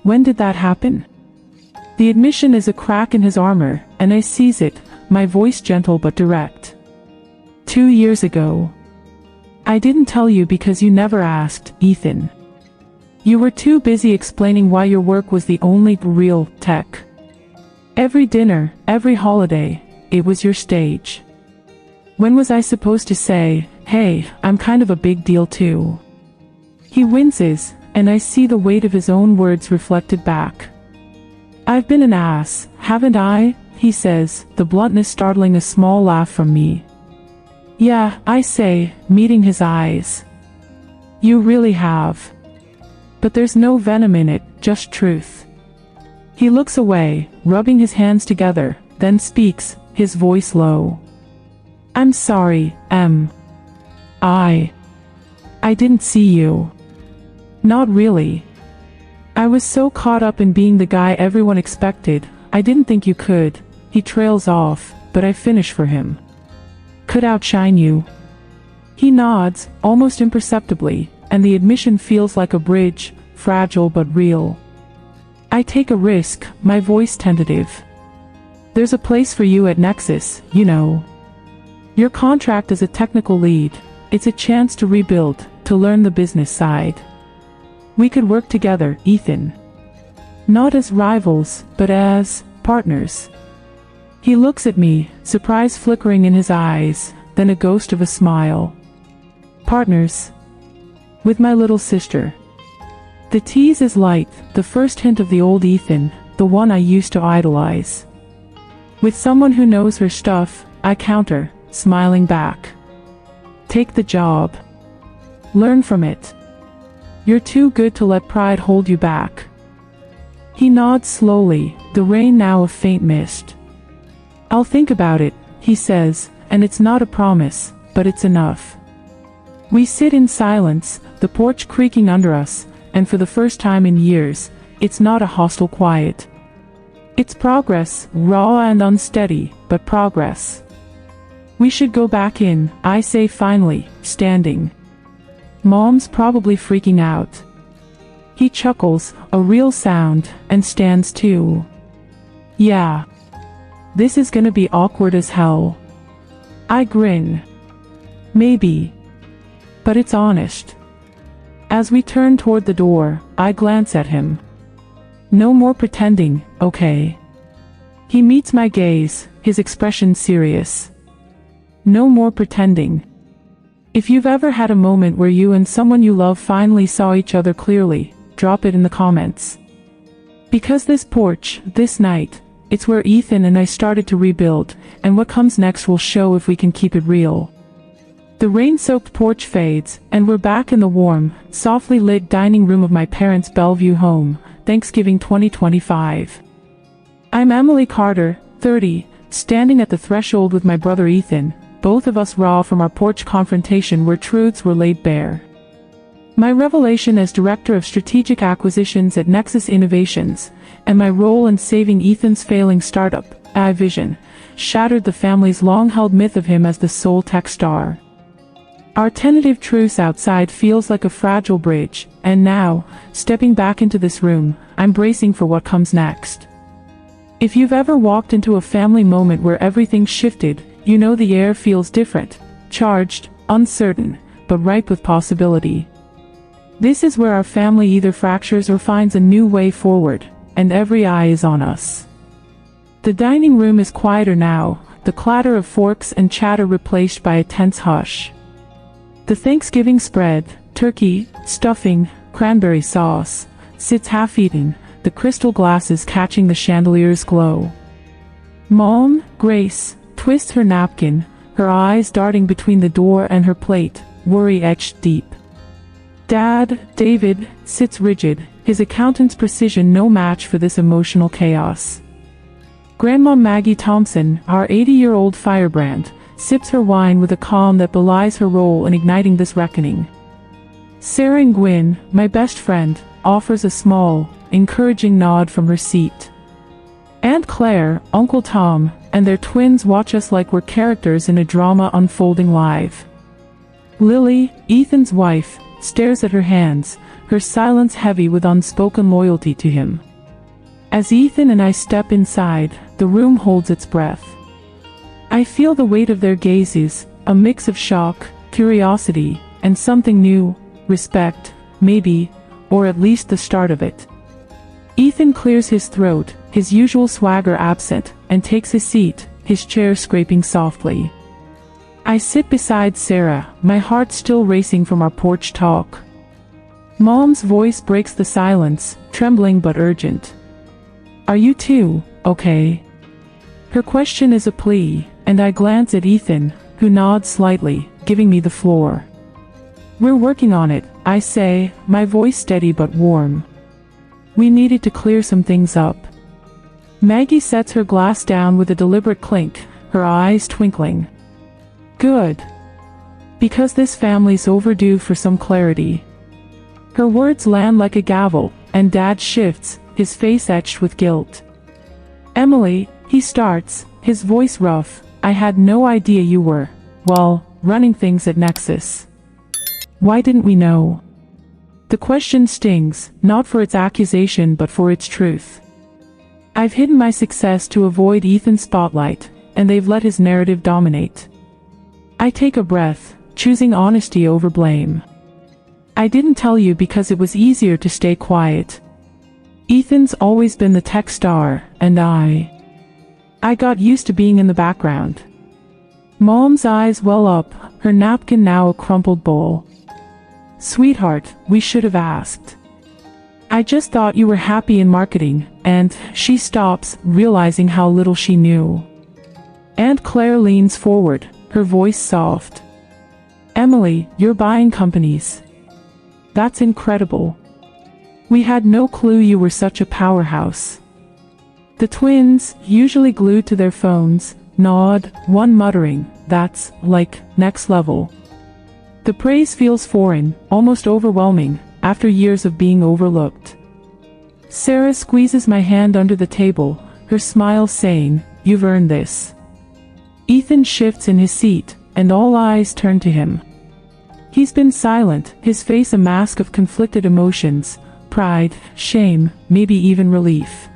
When did that happen? The admission is a crack in his armor, and I seize it, my voice gentle but direct. 2 years ago. I didn't tell you because you never asked, Ethan. You were too busy explaining why your work was the only real tech. Every dinner, every holiday, it was your stage. When was I supposed to say, hey, I'm kind of a big deal too? He winces, and I see the weight of his own words reflected back. I've been an ass, haven't I? He says, the bluntness startling a small laugh from me. Yeah, I say, meeting his eyes. You really have. But there's no venom in it, just truth. He looks away, rubbing his hands together, then speaks, his voice low. I'm sorry, I didn't see you. Not really. I was so caught up in being the guy everyone expected, I didn't think you could. He trails off, but I finish for him. Could outshine you. He nods, almost imperceptibly, and the admission feels like a bridge, fragile but real. I take a risk, my voice tentative. There's a place for you at Nexus, you know. Your contract as a technical lead, it's a chance to rebuild, to learn the business side. We could work together, Ethan. Not as rivals, but as partners. He looks at me, surprise flickering in his eyes, then a ghost of a smile. Partners. With my little sister. The tease is light, the first hint of the old Ethan, the one I used to idolize. With someone who knows her stuff, I counter, smiling back. Take the job. Learn from it. You're too good to let pride hold you back. He nods slowly, the rain now a faint mist. I'll think about it, he says, and it's not a promise, but it's enough. We sit in silence, the porch creaking under us, and for the first time in years, it's not a hostile quiet. It's progress, raw and unsteady, but progress. We should go back in, I say finally, standing. Mom's probably freaking out. He chuckles, a real sound, and stands too. Yeah. This is gonna be awkward as hell. I grin. Maybe. But it's honest. As we turn toward the door, I glance at him. No more pretending, okay? He meets my gaze, his expression serious. No more pretending. If you've ever had a moment where you and someone you love finally saw each other clearly, drop it in the comments. Because this porch, this night, it's where Ethan and I started to rebuild, and what comes next will show if we can keep it real. The rain-soaked porch fades, and we're back in the warm, softly lit dining room of my parents' Bellevue home, Thanksgiving 2025. I'm Emily Carter, 30, standing at the threshold with my brother Ethan, both of us raw from our porch confrontation where truths were laid bare. My revelation as Director of Strategic Acquisitions at Nexus Innovations, and my role in saving Ethan's failing startup, iVision, shattered the family's long-held myth of him as the sole tech star. Our tentative truce outside feels like a fragile bridge, and now, stepping back into this room, I'm bracing for what comes next. If you've ever walked into a family moment where everything shifted, you know the air feels different, charged, uncertain, but ripe with possibility. This is where our family either fractures or finds a new way forward, and every eye is on us. The dining room is quieter now, the clatter of forks and chatter replaced by a tense hush. The Thanksgiving spread, turkey, stuffing, cranberry sauce, sits half-eaten, the crystal glasses catching the chandelier's glow. Mom, Grace, twists her napkin, her eyes darting between the door and her plate, worry etched deep. Dad, David, sits rigid, his accountant's precision no match for this emotional chaos. Grandma Maggie Thompson, our 80-year-old firebrand, sips her wine with a calm that belies her role in igniting this reckoning. Sarah and Gwyn, my best friend, offers a small, encouraging nod from her seat. Aunt Claire, Uncle Tom, and their twins watch us like we're characters in a drama unfolding live. Lily, Ethan's wife, stares at her hands, her silence heavy with unspoken loyalty to him. As Ethan and I step inside, the room holds its breath. I feel the weight of their gazes, a mix of shock, curiosity, and something new, respect, maybe, or at least the start of it. Ethan clears his throat, his usual swagger absent, and takes his seat, his chair scraping softly. I sit beside Sarah, my heart still racing from our porch talk. Mom's voice breaks the silence, trembling but urgent. Are you two, okay? Her question is a plea, and I glance at Ethan, who nods slightly, giving me the floor. We're working on it, I say, my voice steady but warm. We needed to clear some things up. Maggie sets her glass down with a deliberate clink, her eyes twinkling. Good. Because this family's overdue for some clarity. Her words land like a gavel, and Dad shifts, his face etched with guilt. Emily, he starts, his voice rough, I had no idea you were, well, running things at Nexus. Why didn't we know? The question stings, not for its accusation but for its truth. I've hidden my success to avoid Ethan's spotlight, and they've let his narrative dominate. I take a breath, choosing honesty over blame. I didn't tell you because it was easier to stay quiet. Ethan's always been the tech star, and I got used to being in the background. Mom's eyes well up, her napkin now a crumpled bowl. Sweetheart, we should have asked. I just thought you were happy in marketing, and she stops, realizing how little she knew. Aunt Claire leans forward, her voice soft. Emily, you're buying companies. That's incredible. We had no clue you were such a powerhouse. The twins, usually glued to their phones, nod, one muttering, that's, like, next level. The praise feels foreign, almost overwhelming, after years of being overlooked. Sarah squeezes my hand under the table, her smile saying, you've earned this. Ethan shifts in his seat, and all eyes turn to him. He's been silent, his face a mask of conflicted emotions, pride, shame, maybe even relief.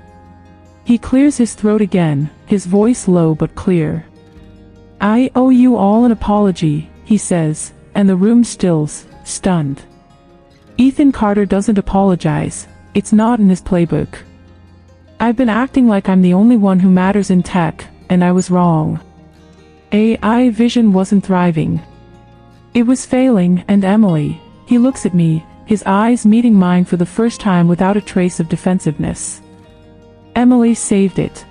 He clears his throat again, his voice low but clear. I owe you all an apology, he says, and the room stills, stunned. Ethan Carter doesn't apologize, it's not in his playbook. I've been acting like I'm the only one who matters in tech, and I was wrong. iVision wasn't thriving. It was failing, and Emily, he looks at me, his eyes meeting mine for the first time without a trace of defensiveness. Emily saved it.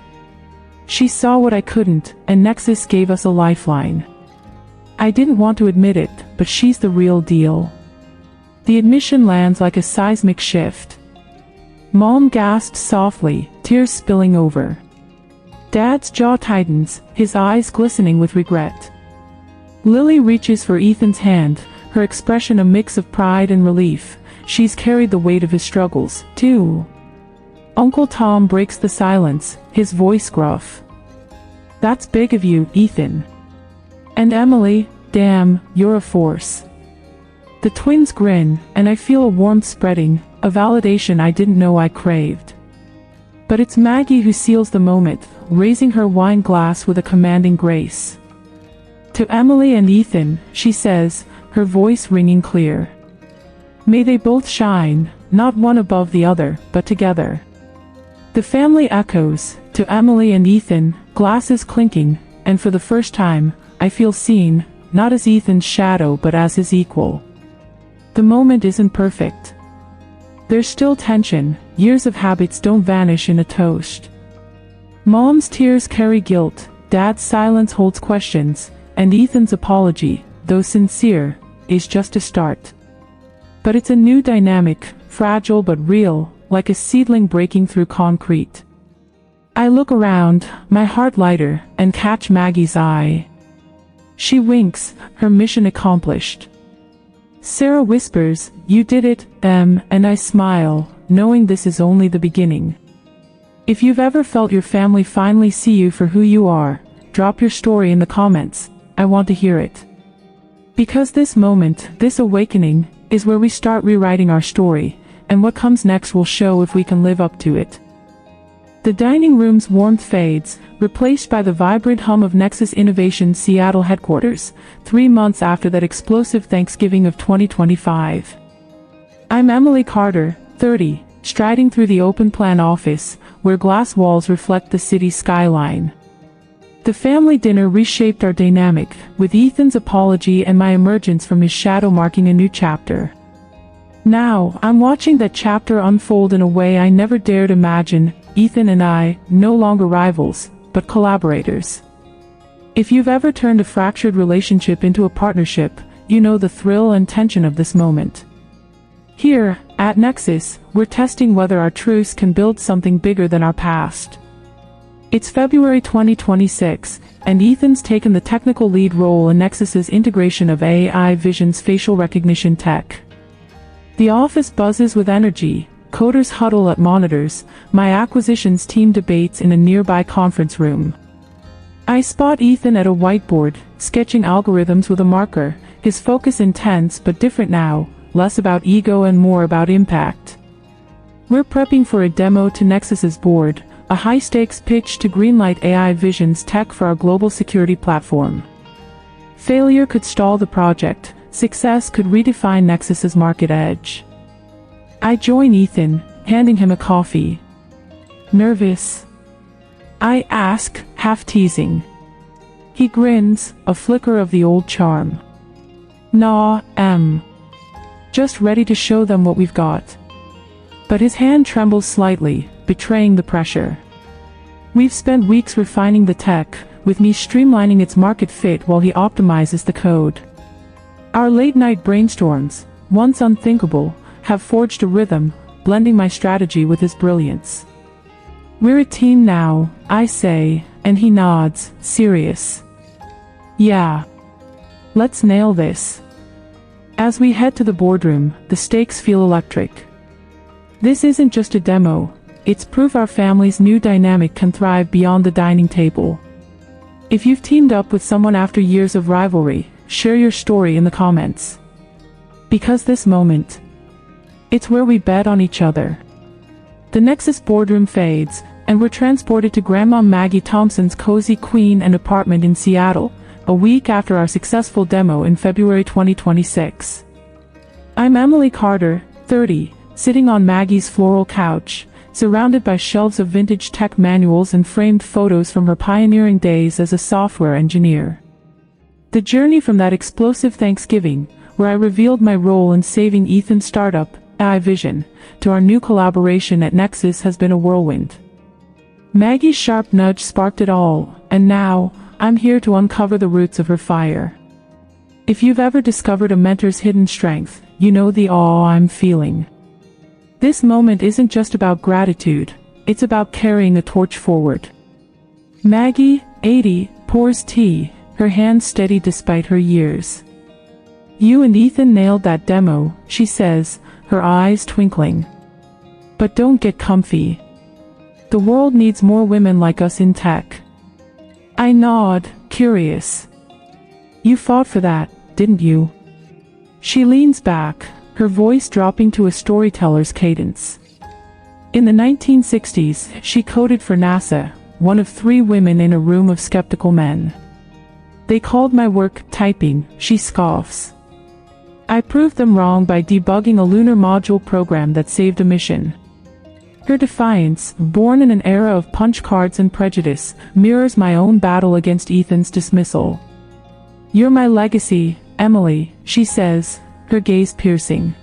She saw what I couldn't, and Nexus gave us a lifeline. I didn't want to admit it, but she's the real deal. The admission lands like a seismic shift. Mom gasped softly, tears spilling over. Dad's jaw tightens, his eyes glistening with regret. Lily reaches for Ethan's hand, her expression a mix of pride and relief. She's carried the weight of his struggles, too. Uncle Tom breaks the silence, his voice gruff. That's big of you, Ethan. And Emily, damn, you're a force. The twins grin, and I feel a warmth spreading, a validation I didn't know I craved. But it's Maggie who seals the moment, raising her wine glass with a commanding grace. To Emily and Ethan, she says, her voice ringing clear. May they both shine, not one above the other, but together. The family echoes, to Emily and Ethan, glasses clinking, and for the first time, I feel seen, not as Ethan's shadow but as his equal. The moment isn't perfect. There's still tension, years of habits don't vanish in a toast. Mom's tears carry guilt, Dad's silence holds questions, and Ethan's apology, though sincere, is just a start. But it's a new dynamic, fragile but real, like a seedling breaking through concrete. I look around, my heart lighter, and catch Maggie's eye. She winks, her mission accomplished. Sarah whispers, "You did it, Em," and I smile, knowing this is only the beginning. If you've ever felt your family finally see you for who you are, drop your story in the comments. I want to hear it. Because this moment, this awakening, is where we start rewriting our story, and what comes next will show if we can live up to it. The dining room's warmth fades, replaced by the vibrant hum of Nexus Innovation's Seattle headquarters, 3 months after that explosive Thanksgiving of 2025. I'm Emily Carter, 30, striding through the open-plan office, where glass walls reflect the city's skyline. The family dinner reshaped our dynamic, with Ethan's apology and my emergence from his shadow marking a new chapter. Now, I'm watching that chapter unfold in a way I never dared imagine. Ethan and I, no longer rivals, but collaborators. If you've ever turned a fractured relationship into a partnership, you know the thrill and tension of this moment. Here, at Nexus, we're testing whether our truce can build something bigger than our past. It's February 2026, and Ethan's taken the technical lead role in Nexus's integration of AI Vision's facial recognition tech. The office buzzes with energy, coders huddle at monitors, my acquisitions team debates in a nearby conference room. I spot Ethan at a whiteboard, sketching algorithms with a marker, his focus intense but different now, less about ego and more about impact. We're prepping for a demo to Nexus's board, a high-stakes pitch to greenlight AI Vision's tech for our global security platform. Failure could stall the project, success could redefine Nexus's market edge. I join Ethan, handing him a coffee. Nervous? I ask, half teasing. He grins, a flicker of the old charm. Nah, just ready to show them what we've got. But his hand trembles slightly, betraying the pressure. We've spent weeks refining the tech, with me streamlining its market fit while he optimizes the code. Our late-night brainstorms, once unthinkable, have forged a rhythm, blending my strategy with his brilliance. We're a team now, I say, and he nods, serious. Yeah. Let's nail this. As we head to the boardroom, the stakes feel electric. This isn't just a demo, it's proof our family's new dynamic can thrive beyond the dining table. If you've teamed up with someone after years of rivalry, share your story in the comments. Because this moment, it's where we bet on each other. The Nexus boardroom fades, and we're transported to Grandma Maggie Thompson's cozy queen and apartment in Seattle, a week after our successful demo in February 2026. I'm Emily Carter, 30, sitting on Maggie's floral couch, surrounded by shelves of vintage tech manuals and framed photos from her pioneering days as a software engineer. The journey from that explosive Thanksgiving, where I revealed my role in saving Ethan's startup, AI Vision, to our new collaboration at Nexus has been a whirlwind. Maggie's sharp nudge sparked it all, and now, I'm here to uncover the roots of her fire. If you've ever discovered a mentor's hidden strength, you know the awe I'm feeling. This moment isn't just about gratitude, it's about carrying a torch forward. Maggie, 80, pours tea, her hands steady despite her years. You and Ethan nailed that demo, she says, her eyes twinkling. But don't get comfy. The world needs more women like us in tech. I nod, curious. You fought for that, didn't you? She leans back, her voice dropping to a storyteller's cadence. In the 1960s, she coded for NASA, one of 3 women in a room of skeptical men. They called my work typing, she scoffs. I proved them wrong by debugging a lunar module program that saved a mission. Her defiance, born in an era of punch cards and prejudice, mirrors my own battle against Ethan's dismissal. You're my legacy, Emily, she says, her gaze piercing.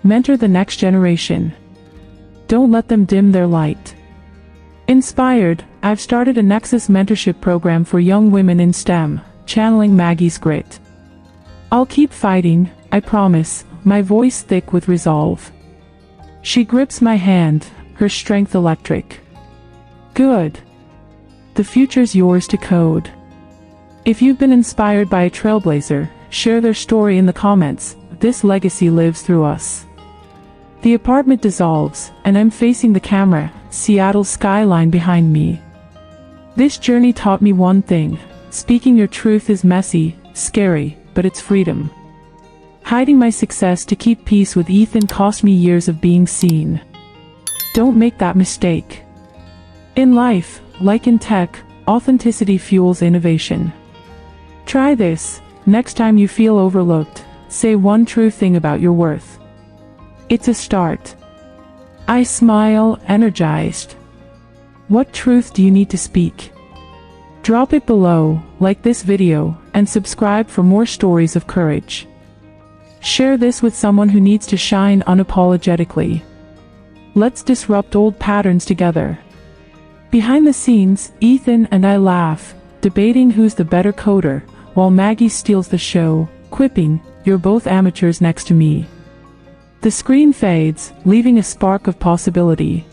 Mentor the next generation. Don't let them dim their light. Inspired, I've started a Nexus mentorship program for young women in STEM, channeling Maggie's grit. I'll keep fighting, I promise, my voice thick with resolve. She grips my hand, her strength electric. Good. The future's yours to code. If you've been inspired by a trailblazer, share their story in the comments. This legacy lives through us. The apartment dissolves, and I'm facing the camera, Seattle's skyline behind me. This journey taught me one thing: speaking your truth is messy, scary, but it's freedom. Hiding my success to keep peace with Ethan cost me years of being seen. Don't make that mistake. In life, like in tech, authenticity fuels innovation. Try this: next time you feel overlooked, say one true thing about your worth. It's a start. I smile, energized. What truth do you need to speak? Drop it below, like this video, and subscribe for more stories of courage. Share this with someone who needs to shine unapologetically. Let's disrupt old patterns together. Behind the scenes, Ethan and I laugh, debating who's the better coder, while Maggie steals the show, quipping, "You're both amateurs next to me." The screen fades, leaving a spark of possibility.